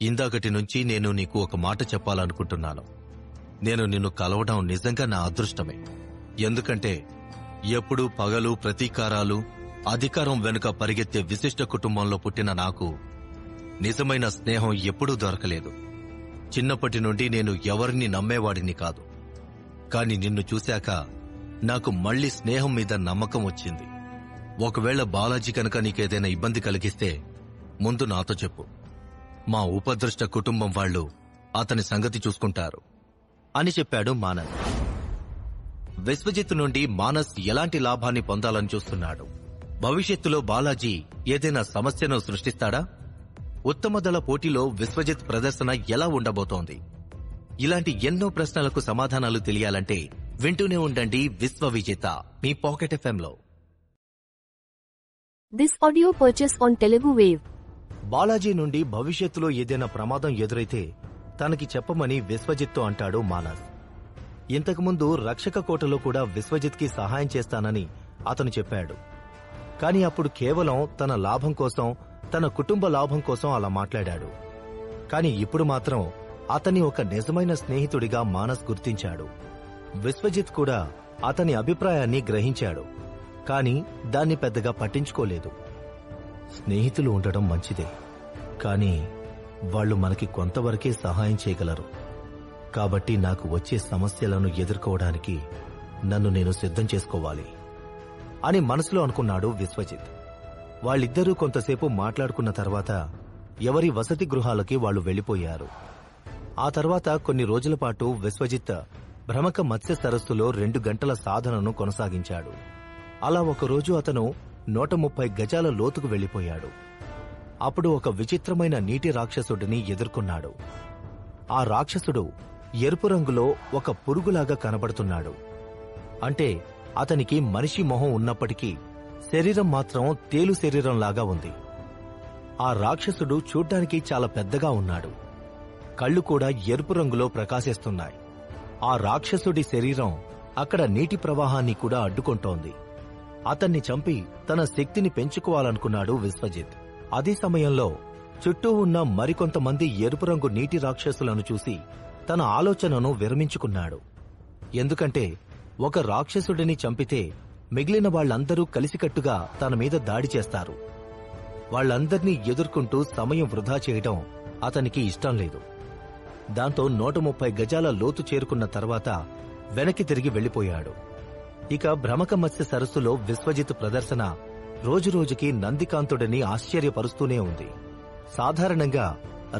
ఇందాకటి నుంచి నేను నీకు ఒక మాట చెప్పాలనుకుంటున్నాను. నేను నిన్ను కలవడం నిజంగా నా అదృష్టమే. ఎందుకంటే ఎప్పుడూ పగలు, ప్రతీకారాలు, అధికారం వెనుక పరిగెత్తే విశిష్ట కుటుంబంలో పుట్టిన నాకు నిజమైన స్నేహం ఎప్పుడూ దొరకలేదు. చిన్నప్పటి నుండి నేను ఎవరిని నమ్మేవాడిని కాదు. కాని నిన్ను చూశాక నాకు మళ్లీ స్నేహం మీద నమ్మకం వచ్చింది. ఒకవేళ బాలాజీ కనుక నీకేదైనా ఇబ్బంది కలిగిస్తే ముందు నాతో చెప్పు. మా ఉపద్రష్ట కుటుంబం వాళ్లు అతని సంగతి చూసుకుంటారు అని చెప్పాడు మానస్. విశ్వజిత్ నుండి మానస్ ఎలాంటి లాభాన్ని పొందాలని చూస్తున్నాడు? భవిష్యత్తులో బాలాజీ ఏదైనా సమస్యను సృష్టిస్తాడా? ఉత్తమ దళ పోటీలో విశ్వజిత్ ప్రదర్శన ఎలా ఉండబోతోంది? ఇలాంటి ఎన్నో ప్రశ్నలకు సమాధానాలు తెలియాలంటే వింటూనే ఉండండి విశ్వవిజేత మీ పాకెట్ ఎఫ్ఎంలో. This audio purchase on Telugu Wave. Balaji నుండి భవిష్యత్తులో ఏదైనా ప్రమాదం ఎదురైతే తనకి చెప్పమని విశ్వజిత్తో అంటాడు మానస్. ఇంతకుముందు రక్షక కోటలో కూడా విశ్వజిత్కి సహాయం చేస్తానని అతను చెప్పాడు. కాని అప్పుడు కేవలం తన లాభం కోసం, తన కుటుంబ లాభం కోసం అలా మాట్లాడాడు. కాని ఇప్పుడు మాత్రం అతన్ని ఒక నిజమైన స్నేహితుడిగా మానస్ గుర్తించాడు. విశ్వజిత్ కూడా అతని అభిప్రాయాన్ని గ్రహించాడు. కాని దాన్ని పెద్దగా పట్టించుకోలేదు. స్నేహితులు ఉండడం మంచిదే, కాని వాళ్లు మనకి కొంతవరకే సహాయం చేయగలరు. కాబట్టి నాకు వచ్చే సమస్యలను ఎదుర్కోవడానికి నన్ను నేను సిద్ధం చేసుకోవాలి అని మనసులో అనుకున్నాడు విశ్వజిత్. వాళ్ళిద్దరూ కొంతసేపు మాట్లాడుకున్న తర్వాత ఎవరి వసతి గృహాలకి వాళ్లు వెళ్లిపోయారు. ఆ తర్వాత కొన్ని రోజుల పాటు విశ్వజిత్ భ్రమక మత్స్య సరస్సులో 2 గంటల సాధనను కొనసాగించాడు. అలా ఒకరోజు అతను 130 గజాల లోతుకు వెళ్లిపోయాడు. అప్పుడు ఒక విచిత్రమైన నీటి రాక్షసుడిని ఎదుర్కొన్నాడు. ఆ రాక్షసుడు ఎరుపు రంగులో ఒక పురుగులాగా కనబడుతున్నాడు. అంటే అతనికి మనిషి మొహం ఉన్నప్పటికీ శరీరం మాత్రం తేలు శరీరంలాగా ఉంది. ఆ రాక్షసుడు చూడ్డానికి చాలా పెద్దగా ఉన్నాడు. కళ్ళు కూడా ఎరుపు రంగులో ప్రకాశిస్తున్నాయి. ఆ రాక్షసుడి శరీరం అక్కడ నీటి ప్రవాహాన్ని కూడా అడ్డుకుంటోంది. అతన్ని చంపి తన శక్తిని పెంచుకోవాలనుకున్నాడు విశ్వజిత్. అదే సమయంలో చుట్టూ ఉన్న మరికొంతమంది ఎరుపు రంగు నీటి రాక్షసులను చూసి తన ఆలోచనను విరమించుకున్నాడు. ఎందుకంటే ఒక రాక్షసుడిని చంపితే మిగిలిన వాళ్లందరూ కలిసికట్టుగా తన మీద దాడి చేస్తారు. వాళ్లందర్నీ ఎదుర్కొంటూ సమయం వృధా చేయడం అతనికి ఇష్టం లేదు. దాంతో 130 గజాల లోతు చేరుకున్న తర్వాత వెనక్కి తిరిగి వెళ్లిపోయాడు. ఇక భ్రమక మత్స్య సరస్సులో విశ్వజిత్ ప్రదర్శన రోజురోజుకి నందికాంతుడిని ఆశ్చర్యపరుస్తూనే ఉంది. సాధారణంగా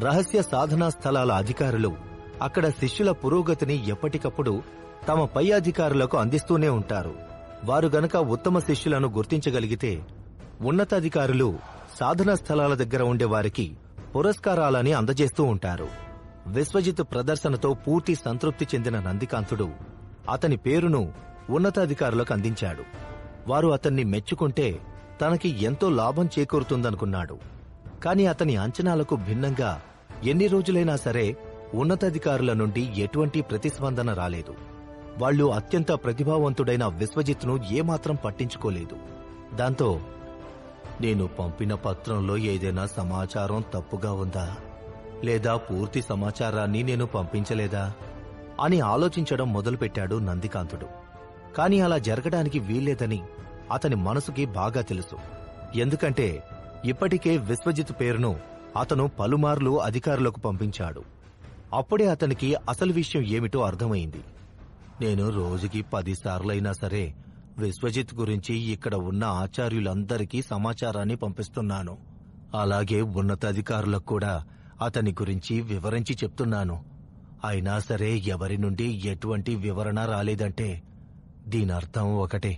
రహస్య సాధనా స్థలాల అధికారులు అక్కడ శిష్యుల పురోగతిని ఎప్పటికప్పుడు తమ పై అధికారులకు అందిస్తూనే ఉంటారు. వారు గనక ఉత్తమ శిష్యులను గుర్తించగలిగితే ఉన్నతాధికారులు సాధనా స్థలాల దగ్గర ఉండే వారికి పురస్కారాలని అందజేస్తూ ఉంటారు. విశ్వజిత్ ప్రదర్శనతో పూర్తి సంతృప్తి చెందిన నందికాంతుడు అతని పేరును ఉన్నతాధికారులకు అందించాడు. వారు అతన్ని మెచ్చుకుంటే తనకి ఎంతో లాభం చేకూరుతుందనుకున్నాడు. కాని అతని అంచనాలకు భిన్నంగా ఎన్ని రోజులైనా సరే ఉన్నతాధికారుల నుండి ఎటువంటి ప్రతిస్పందన రాలేదు. వాళ్లు అత్యంత ప్రతిభావంతుడైన విశ్వజిత్ను ఏమాత్రం పట్టించుకోలేదు. దాంతో నేను పంపిన పత్రంలో ఏదైనా సమాచారం తప్పుగా ఉందా, లేదా పూర్తి సమాచారాన్ని నేను పంపించలేదా అని ఆలోచించడం మొదలుపెట్టాడు నందికాంతుడు. కాని అలా జరగడానికి వీల్లేదని అతని మనసుకి బాగా తెలుసు. ఎందుకంటే ఇప్పటికే విశ్వజిత్ పేరును అతను పలుమార్లు అధికారులకు పంపించాడు. అప్పుడే అతనికి అసలు విషయం ఏమిటో అర్థమైంది. నేను రోజుకి 10 సార్లైనా సరే విశ్వజిత్ గురించి ఇక్కడ ఉన్న ఆచార్యులందరికీ సమాచారాన్ని పంపిస్తున్నాను. అలాగే ఉన్నతాధికారులకు కూడా అతని గురించి వివరించి చెప్తున్నాను. అయినా సరే ఎవరి నుండి ఎటువంటి వివరణ రాలేదంటే దీనర్థం ఒకటే,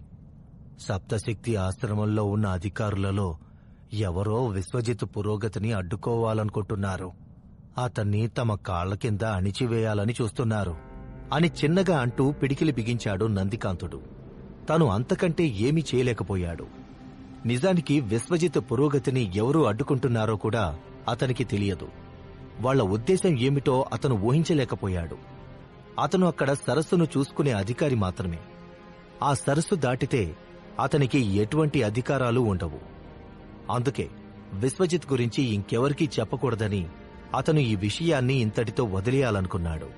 సప్తశక్తి ఆశ్రమంలో ఉన్న అధికారులలో ఎవరో విశ్వజిత్ పురోగతిని అడ్డుకోవాలనుకుంటున్నారు. అతన్ని తమ కాళ్ల కింద అణిచివేయాలని చూస్తున్నారు అని చిన్నగా అంటూ పిడికిలి బిగించాడు నందికాంతుడు. తను అంతకంటే ఏమీ చేయలేకపోయాడు. నిజానికి విశ్వజిత్ పురోగతిని ఎవరు అడ్డుకుంటున్నారో కూడా అతనికి తెలియదు. వాళ్ల ఉద్దేశం ఏమిటో అతను ఊహించలేకపోయాడు. అతను అక్కడ సరస్సును చూసుకునే అధికారి మాత్రమే. ఆ సరస్సు దాటితే అతనికి ఎటువంటి అధికారాలు ఉండవు. అందుకే విశ్వజిత్ గురించి ఇంకెవరికీ చెప్పకూడదని అతను ఈ విషయాన్ని ఇంతటితో వదిలేయాలనుకున్నాడు.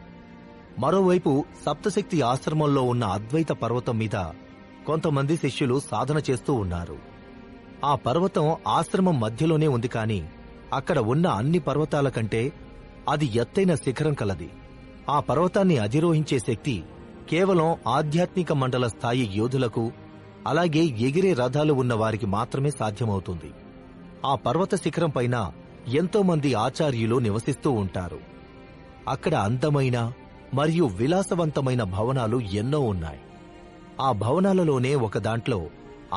మరోవైపు సప్తశక్తి ఆశ్రమంలో ఉన్న అద్వైత పర్వతం మీద కొంతమంది శిష్యులు సాధన చేస్తూ ఉన్నారు. ఆ పర్వతం ఆశ్రమం మధ్యలోనే ఉంది, కాని అక్కడ ఉన్న అన్ని పర్వతాల కంటే అది ఎత్తైన శిఖరం కలది. ఆ పర్వతాన్ని అధిరోహించే శక్తి కేవలం ఆధ్యాత్మిక మండల స్థాయి యోధులకు, అలాగే ఎగిరే రథాలు ఉన్న వారికి మాత్రమే సాధ్యమవుతుంది. ఆ పర్వత శిఖరం పైన ఎంతో మంది ఆచార్యులు నివసిస్తూ ఉంటారు. అక్కడ అందమైన మరియు విలాసవంతమైన భవనాలు ఎన్నో ఉన్నాయి. ఆ భవనాలలోనే ఒక దాంట్లో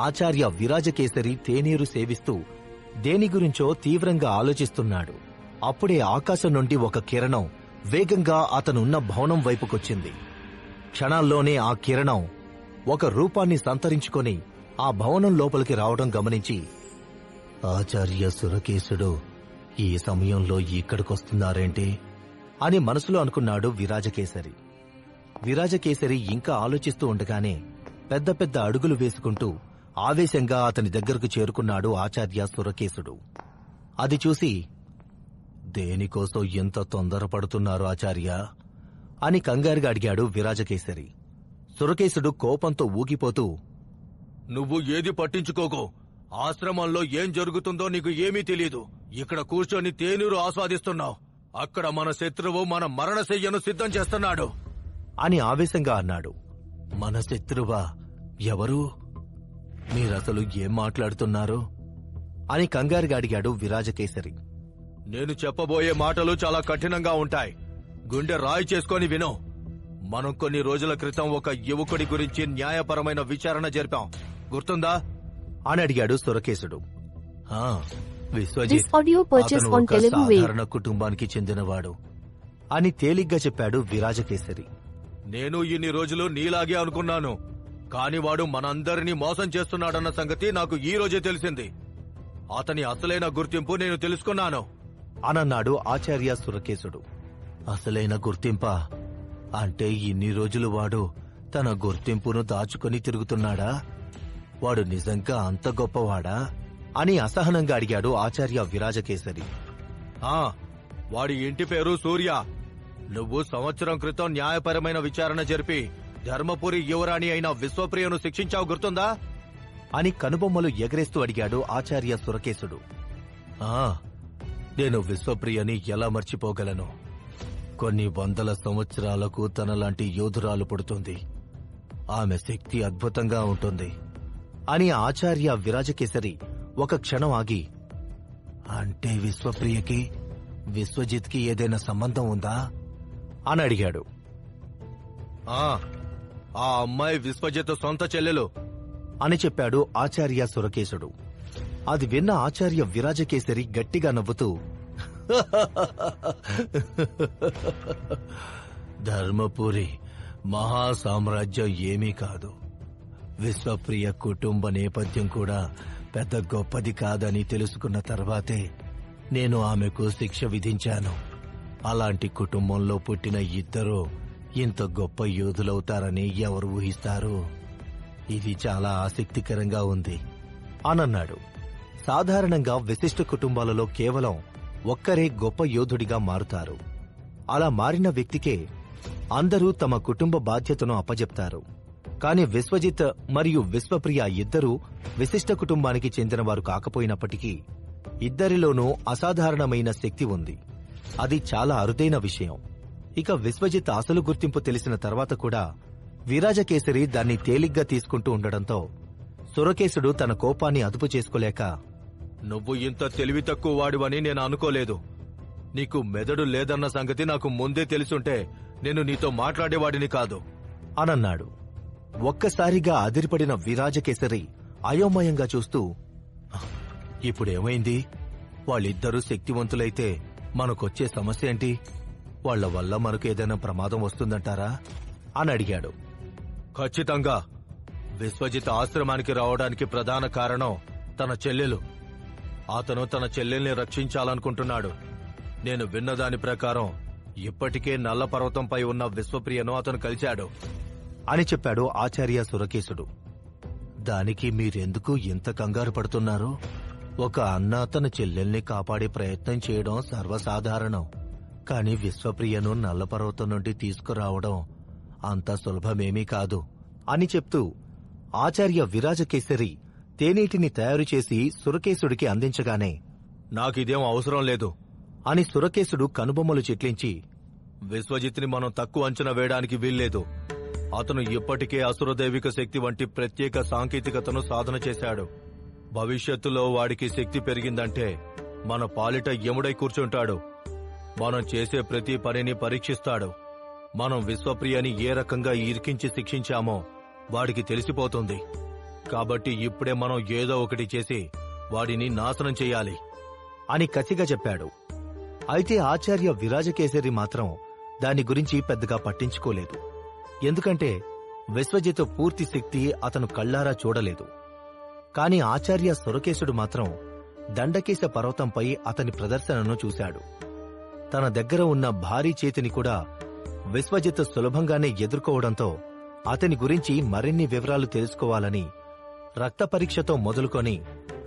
ఆచార్య విరాజకేసరి తేనీరు సేవిస్తూ దేని గురించో తీవ్రంగా ఆలోచిస్తున్నాడు. అప్పుడే ఆకాశం నుండి ఒక కిరణం వేగంగా అతనున్న భవనం వైపుకొచ్చింది. క్షణాల్లోనే ఆ కిరణం ఒక రూపాన్ని సంతరించుకొని ఆ భవనం లోపలికి రావడం గమనించి, ఆచార్య సురకేశుడు ఈ సమయంలో ఇక్కడికొస్తున్నారేంటి అని మనసులో అనుకున్నాడు విరాజకేసరి. విరాజకేసరి ఇంకా ఆలోచిస్తూ ఉండగానే పెద్ద పెద్ద అడుగులు వేసుకుంటూ ఆవేశంగా అతని దగ్గరకు చేరుకున్నాడు ఆచార్య సురకేశుడు. అది చూసి, దేనికోసం ఎంత తొందరపడుతున్నారు ఆచార్య అని కంగారుగా అడిగాడు విరాజకేసరి. సురకేశుడు కోపంతో ఊగిపోతూ, నువ్వు ఏది పట్టించుకోకు. ఆశ్రమంలో ఏం జరుగుతుందో నీకు ఏమీ తెలీదు. ఇక్కడ కూర్చొని తేనీరు ఆస్వాదిస్తున్నావు. అక్కడ మన శత్రువు మన మరణశయ్యను సిద్ధం చేస్తున్నాడు అని ఆవేశంగా అన్నాడు. మన శత్రువా? ఎవరు? మీరసలు ఏం మాట్లాడుతున్నారు అని కంగారుగా అడిగాడు విరాజకేసరి. నేను చెప్పబోయే మాటలు చాలా కఠినంగా ఉంటాయి. గుండె రాయి చేసుకొని విను. మనం కొన్ని రోజుల క్రితం ఒక యువకుడి గురించి న్యాయపరమైన విచారణ జరిపాం, గుర్తుందా అని అడిగాడు సురకేశుడు. విశ్వజిత్ This audio purchase అతను on ఒక Telugu Wave. సాధారణ కుటుంబానికి చెందినవాడు అని తేలిగ్గా చెప్పాడు విరాజకేసరి. నేను ఇన్ని రోజులు నీలాగే అనుకున్నాను, కాని వాడు మనందరినీ మోసం చేస్తున్నాడన్న సంగతి నాకు ఈ రోజే తెలిసింది. అతని అసలైన గుర్తింపు నేను తెలుసుకున్నాను అనన్నాడు ఆచార్య సురకేశుడు. అసలైన గుర్తింపా? అంటే ఇన్ని రోజులు వాడు తన గుర్తింపును దాచుకొని తిరుగుతున్నాడా? వాడు నిజంగా అంత గొప్పవాడా అని అసహనంగా అడిగాడు ఆచార్య విరాజకేసరి. వాడి ఇంటి పేరు సూర్య. నువ్వు సంవత్సరం క్రితం న్యాయపరమైన విచారణ జరిపి ధర్మపురి యువరాణి అయిన విశ్వప్రియను శిక్షించావు, గుర్తుందా అని కనుబొమ్మలు ఎగరేస్తూ అడిగాడు ఆచార్య సురకేశుడు. నేను విశ్వప్రియని ఎలా మర్చిపోగలను? కొన్ని వందల సంవత్సరాలకు తనలాంటి యోధురాలు పుడుతుంది. ఆమె శక్తి అద్భుతంగా ఉంటుంది అని ఆచార్య విరాజకేసరి ఒక క్షణం ఆగి, అంటే విశ్వప్రియకి విశ్వజిత్కి ఏదైనా సంబంధం ఉందా అని అడిగాడు. ఆ అమ్మాయి విశ్వజిత్ సొంత చెల్లెలు అని చెప్పాడు ఆచార్య సురకేశుడు. అది విన్న ఆచార్య విరాజకేసరి గట్టిగా నవ్వుతూ, ధర్మపురి మహాసామ్రాజ్యం ఏమీ కాదు. విశ్వప్రియ కుటుంబ నేపథ్యం కూడా పెద్ద గొప్పది కాదని తెలుసుకున్న తర్వాతే నేను ఆమెకు శిక్ష విధించాను. అలాంటి కుటుంబంలో పుట్టిన ఇద్దరు ఇంత గొప్ప యోధులవుతారని ఎవరు ఊహిస్తారు? ఇది చాలా ఆసక్తికరంగా ఉంది అనన్నాడు. సాధారణంగా విశిష్ట కుటుంబాలలో కేవలం ఒక్కరే గొప్ప యోధుడిగా మారుతారు. అలా మారిన వ్యక్తికే అందరూ తమ కుటుంబ బాధ్యతను అప్పజెప్తారు. కాని విశ్వజిత్ మరియు విశ్వప్రియ ఇద్దరూ విశిష్ట కుటుంబానికి చెందినవారు కాకపోయినప్పటికీ ఇద్దరిలోనూ అసాధారణమైన శక్తి ఉంది. అది చాలా అరుదైన విషయం. ఇక విశ్వజిత్ అసలు గుర్తింపు తెలిసిన తర్వాత కూడా విరాజకేసరి దాన్ని తేలిగ్గా తీసుకుంటూ ఉండడంతో సురకేశుడు తన కోపాన్ని అదుపు చేసుకోలేక, నువ్వు ఇంత తెలివి తక్కువ వాడివని నేను అనుకోలేదు. నీకు మెదడు లేదన్న సంగతి నాకు ముందే తెలుసుంటే నేను నీతో మాట్లాడేవాడిని కాదు అనన్నాడు. ఒక్కసారిగా అదిరిపడిన విరాజకేసరి అయోమయంగా చూస్తూ, ఇప్పుడేమైంది? వాళ్ళిద్దరూ శక్తివంతులైతే మనకొచ్చే సమస్య ఏంటి? వాళ్ల వల్ల మనకు ఏదైనా ప్రమాదం వస్తుందంటారా అని అడిగాడు. ఖచ్చితంగా విశ్వజిత్ ఆశ్రమానికి రావడానికి ప్రధాన కారణం తన చెల్లెలు. అతను తన చెల్లెల్ని రక్షించాలనుకుంటున్నాడు. నేను విన్నదాని ప్రకారం ఇప్పటికే నల్ల పర్వతంపై ఉన్న విశ్వప్రియను అతను కలిశాడు అని చెప్పాడు ఆచార్య సురకేశుడు. దానికి మీరెందుకు ఇంత కంగారు పడుతున్నారు? ఒక అన్న తన చెల్లెల్ని కాపాడే ప్రయత్నం చేయడం సర్వసాధారణం. కాని విశ్వప్రియను నల్ల పర్వతం నుండి తీసుకురావడం అంత సులభమేమీ కాదు అని చెప్తూ ఆచార్య విరాజకేసరి తేనీటిని తయారు చేసి సురకేశుడికి అందించగానే, నాకిదేం అవసరం లేదు అని సురకేశుడు కనుబొమ్మలు చిట్లించి, విశ్వజిత్ని మనం తక్కువ అంచనా వేయడానికి వీల్లేదు. అతను ఇప్పటికే అసురదైవిక శక్తి వంటి ప్రత్యేక సాంకేతికతను సాధన చేశాడు. భవిష్యత్తులో వాడికి శక్తి పెరిగిందంటే మన పాలిట యముడై కూర్చుంటాడు. మనం చేసే ప్రతి పనిని పరీక్షిస్తాడు. మనం విశ్వప్రియని ఏ రకంగా ఇరికించి శిక్షించామో వాడికి తెలిసిపోతుంది. కాబట్టి ఇప్పుడే మనం ఏదో ఒకటి చేసి వాడిని నాశనం చెయ్యాలి అని కసిగా చెప్పాడు. అయితే ఆచార్య విరాజకేసరి మాత్రం దాని గురించి పెద్దగా పట్టించుకోలేదు. ఎందుకంటే విశ్వజిత్ పూర్తి శక్తి అతను కళ్లారా చూడలేదు. కాని ఆచార్య సురకేశుడు మాత్రం దండకేశ పర్వతంపై అతని ప్రదర్శనను చూశాడు. తన దగ్గర ఉన్న భారీ చేతిని కూడా విశ్వజిత్ సులభంగానే ఎదుర్కోవడంతో అతని గురించి మరిన్ని వివరాలు తెలుసుకోవాలని రక్త పరీక్షతో మొదలుకొని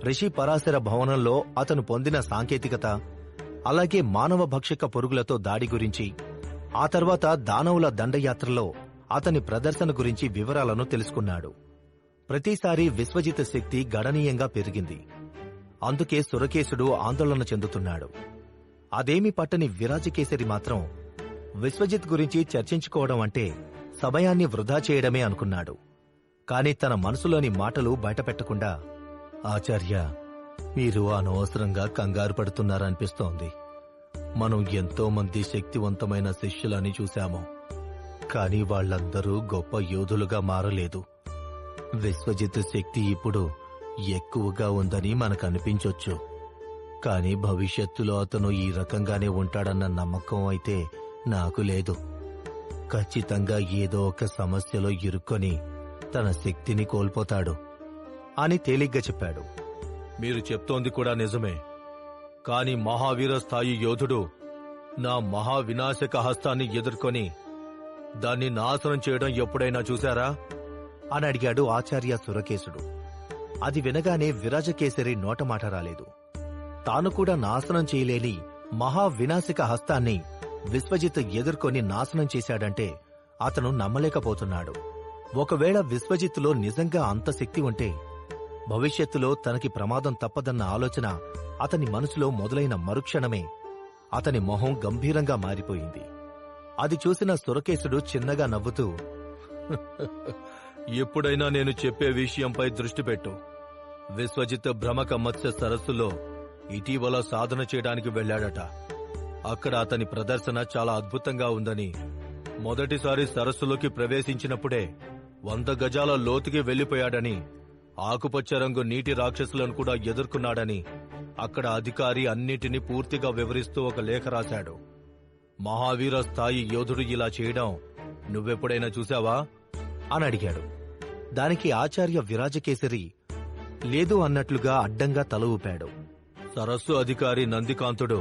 రిషి పరాశర భవనంలో అతను పొందిన సాంకేతికత, అలాగే మానవ భక్షక పురుగులతో దాడి గురించి, ఆ తర్వాత దానవుల దండయాత్రలో అతని ప్రదర్శన గురించి వివరాలను తెలుసుకున్నాడు. ప్రతిసారి విశ్వజిత్ శక్తి గణనీయంగా పెరిగింది. అందుకే సురకేశుడు ఆందోళన చెందుతున్నాడు. అదేమీ పట్టని విరాజకేసరి మాత్రం విశ్వజిత్ గురించి చర్చించుకోవడం అంటే సమయాన్ని వృధా చేయడమే అనుకున్నాడు. కాని తన మనసులోని మాటలు బయటపెట్టకుండా, ఆచార్య, మీరు అనవసరంగా కంగారు పడుతున్నారనిపిస్తోంది. మనం ఎంతో మంది శక్తివంతమైన శిష్యులని చూశాము. కాని వాళ్లందరూ గొప్ప యోధులుగా మారలేదు. విశ్వజిత్ శక్తి ఇప్పుడు ఎక్కువగా ఉందని మనకనిపించొచ్చు. కాని భవిష్యత్తులో అతను ఈ రకంగానే ఉంటాడన్న నమ్మకం అయితే నాకు లేదు. ఖచ్చితంగా ఏదో ఒక సమస్యలో ఇరుక్కొని తన శక్తిని కోల్పోతాడు అని తేలిగ్గా చెప్పాడు. మీరు చెప్తోంది కూడా నిజమే. కాని మహావీర స్థాయి యోధుడు నా మహావినాశక హస్తాన్ని ఎదుర్కొని దాన్ని నాశనం చేయడం ఎప్పుడైనా చూశారా అని అడిగాడు ఆచార్య సురకేశుడు. అది వినగానే విరాజకేసరి నోటమాట రాలేదు. తాను కూడా నాశనం చేయలేని మహావినాశక హస్తాన్ని విశ్వజిత్ ఎదుర్కొని నాశనం చేశాడంటే అతను నమ్మలేకపోతున్నాడు. ఒకవేళ విశ్వజిత్తులో నిజంగా అంత శక్తి ఉంటే భవిష్యత్తులో తనకి ప్రమాదం తప్పదన్న ఆలోచన అతని మనసులో మొదలైన మరుక్షణమే అతని మొహం గంభీరంగా మారిపోయింది. అది చూసిన సురకేశుడు చిన్నగా నవ్వుతూ, ఎప్పుడైనా నేను చెప్పే విషయంపై దృష్టి పెట్టు. విశ్వజిత్ భ్రమక మత్స్య సరస్సులో ఇటీవల సాధన చేయడానికి వెళ్లాడట. అక్కడ అతని ప్రదర్శన చాలా అద్భుతంగా ఉందని, మొదటిసారి సరస్సులోకి ప్రవేశించినప్పుడే 100 గజాల లోతుకి వెళ్లిపోయాడని, ఆకుపచ్చ రంగు నీటి రాక్షసులను కూడా ఎదుర్కొన్నాడని అక్కడ అధికారి అన్నిటినీ పూర్తిగా వివరిస్తూ ఒక లేఖ రాశాడు. మహావీర స్థాయి యోధుడు ఇలా చేయడం నువ్వెప్పుడైనా చూశావా అని అడిగాడు. దానికి ఆచార్య విరాజకేసరి లేదు అన్నట్లుగా అడ్డంగా తల ఊపాడు. సరస్సు అధికారి నందికాంతుడు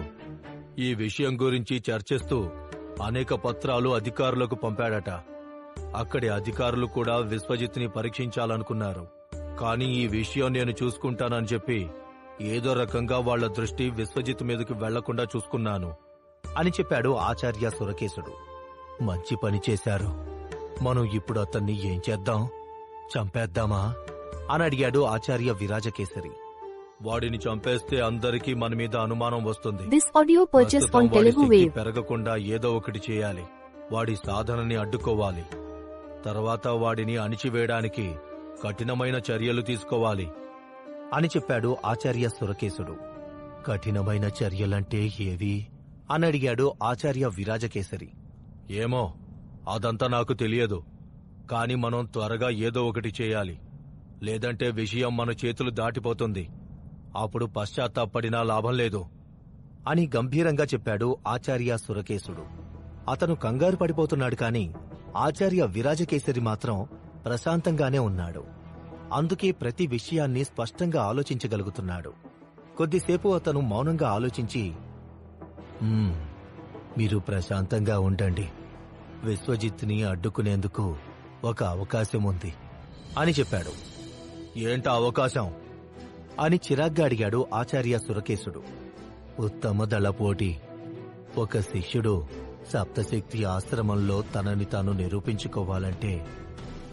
ఈ విషయం గురించి చర్చిస్తూ అనేక పత్రాలు అధికారులకు పంపాడట. అక్కడి అధికారులు కూడా విశ్వజిత్ని పరీక్షించాలనుకున్నారు. కాని ఈ విషయం నేను చూసుకుంటానని చెప్పి ఏదో రకంగా వాళ్ల దృష్టి విశ్వజిత్ మీదకి వెళ్లకుండా చూసుకున్నాను అని చెప్పాడు ఆచార్య సురకేశుడు. మంచి పని చేశారు. మనం ఇప్పుడు అతన్ని ఏం చేద్దాం? చంపేద్దామా అని అడిగాడు ఆచార్య విరాజకేసరి. వాడిని చంపేస్తే అందరికీ మన మీద అనుమానం వస్తుంది. This audio purchase ప్రస్తుతం on వాడి Telugu శక్తి Wave. పెరగకుండా ఏదో ఒకటి చేయాలి. వాడి సాధనని అడ్డుకోవాలి. తర్వాత వాడిని అణిచివేయడానికి కఠినమైన చర్యలు తీసుకోవాలి అని చెప్పాడు ఆచార్య సురకేశుడు. కఠినమైన చర్యలంటే ఏవి అని అడిగాడు ఆచార్య విరాజకేసరి. ఏమో, అదంతా నాకు తెలియదు. కాని మనం త్వరగా ఏదో ఒకటి చేయాలి. లేదంటే విషయం మన చేతులు దాటిపోతుంది. అప్పుడు పశ్చాత్తాపడినా లాభం లేదు అని గంభీరంగా చెప్పాడు ఆచార్య సురకేశుడు. అతను కంగారు పడిపోతున్నాడు కాని ఆచార్య విరాజకేసరి మాత్రం ప్రశాంతంగానే ఉన్నాడు. అందుకే ప్రతి విషయాన్ని స్పష్టంగా ఆలోచించగలుగుతున్నాడు. కొద్దిసేపు అతను మౌనంగా ఆలోచించి, మీరు ప్రశాంతంగా ఉండండి. విశ్వజిత్ని అడ్డుకునేందుకు ఒక అవకాశం ఉంది అని చెప్పాడు. ఏంటా అవకాశం అని చిరాగ్గా అడిగాడు ఆచార్య సురకేశుడు. ఉత్తమ దళపోటీ. ఒక శిష్యుడు సప్తశక్తి ఆశ్రమంలో తనని తాను నిరూపించుకోవాలంటే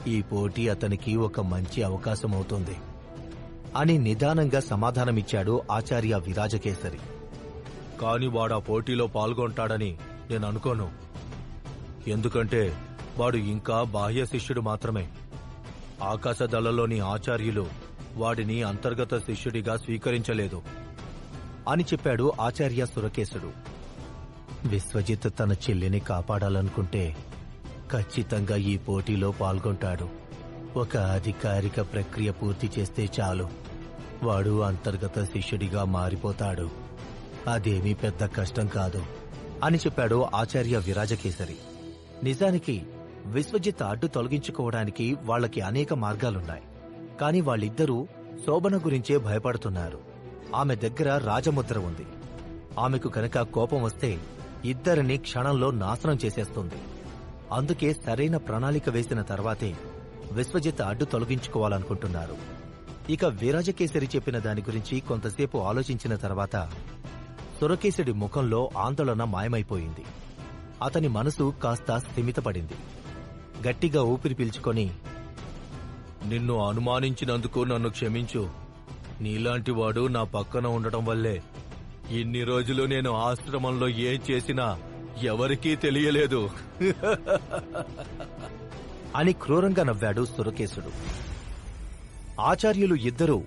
ఈ పోటీ అతనికి ఒక మంచి అవకాశమవుతుంది అని నిదానంగా సమాధానమిచ్చాడు ఆచార్య విరాజకేసరి. కాని వాడా పోటీలో పాల్గొంటాడని నేను అనుకోను. ఎందుకంటే వాడు ఇంకా బాహ్య శిష్యుడు మాత్రమే. ఆకాశదళలోని ఆచార్యులు వాడిని అంతర్గత శిష్యుడిగా స్వీకరించలేదు అని చెప్పాడు ఆచార్య సురకేశుడు. విశ్వజిత్ తన చెల్లిని కాపాడాలనుకుంటే ఖచ్చితంగా ఈ పోటీలో పాల్గొంటాడు. ఒక అధికారిక ప్రక్రియ పూర్తి చేస్తే చాలు, వాడు అంతర్గత శిష్యుడిగా మారిపోతాడు. అదేమీ పెద్ద కష్టం కాదు అని చెప్పాడు ఆచార్య విరాజకేసరి. నిజానికి విశ్వజిత్ అడ్డు తొలగించుకోవడానికి వాళ్లకి అనేక మార్గాలున్నాయి. కాని వాళ్ళిద్దరూ శోభన గురించే భయపడుతున్నారు. ఆమె దగ్గర రాజముద్ర ఉంది. ఆమెకు కనుక కోపం వస్తే ఇద్దరిని క్షణంలో నాశనం చేసేస్తుంది. అందుకే సరైన ప్రణాళిక వేసిన తర్వాతే విశ్వజిత్ అడ్డు తొలగించుకోవాలనుకుంటున్నారు. ఇక విరాజకేసరి చెప్పిన దాని గురించి కొంతసేపు ఆలోచించిన తర్వాత సురకేశుడి ముఖంలో ఆందోళన మాయమైపోయింది. అతని మనసు కాస్త స్థిమితపడింది. గట్టిగా ఊపిరి పీల్చుకొని, నిన్ను అనుమానించినందుకు నన్ను క్షమించు. నీలాంటి వాడు నా పక్కన ఉండటం వల్లే ఇన్ని రోజులు నేను ఆశ్రమంలో ఏం చేసినా ఎవరికీ తెలియలేదు అని క్రూరంగా నవ్వాడు సురకేశుడు. ఆచార్యులు ఇద్దరూ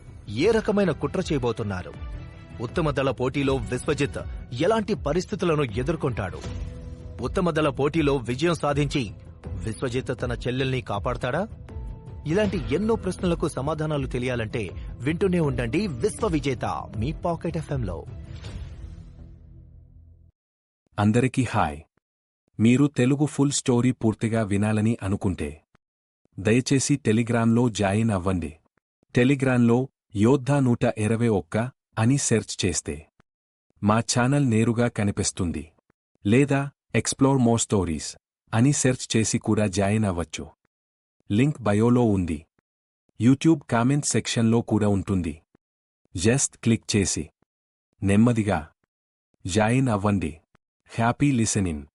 ఏ రకమైన కుట్ర చేయబోతున్నారు? ఉత్తమ దళ పోటీలో విశ్వజిత్ ఎలాంటి పరిస్థితులను ఎదుర్కొంటాడు? ఉత్తమ దళ పోటీలో విజయం సాధించి విశ్వజిత్ తన చెల్లెల్ని కాపాడతాడా? ఇలాంటి ఎన్నో ప్రశ్నలకు సమాధానాలు తెలియాలంటే వింటూనే ఉండండి విశ్వ విజేత మీ పాకెట్ ఎఫ్ఎంలో. అందరికీ హాయ్. మీరు తెలుగు ఫుల్ స్టోరీ పూర్తిగా వినాలని అనుకుంటే దయచేసి టెలిగ్రామ్లో జాయిన్ అవ్వండి. టెలిగ్రామ్లో యోద్ధా 121 అని సెర్చ్ చేస్తే మా ఛానల్ నేరుగా కనిపిస్తుంది. లేదా ఎక్స్ప్లోర్ మోర్ స్టోరీస్ అని సెర్చ్ చేసి కూడా జాయిన్ అవ్వచ్చు. లింక్ బయోలో ఉంది. యూట్యూబ్ కామెంట్ సెక్షన్లో కూడా ఉంటుంది. జస్ట్ క్లిక్ చేసి నెమ్మదిగా జాయిన్ అవ్వండి. Happy listening.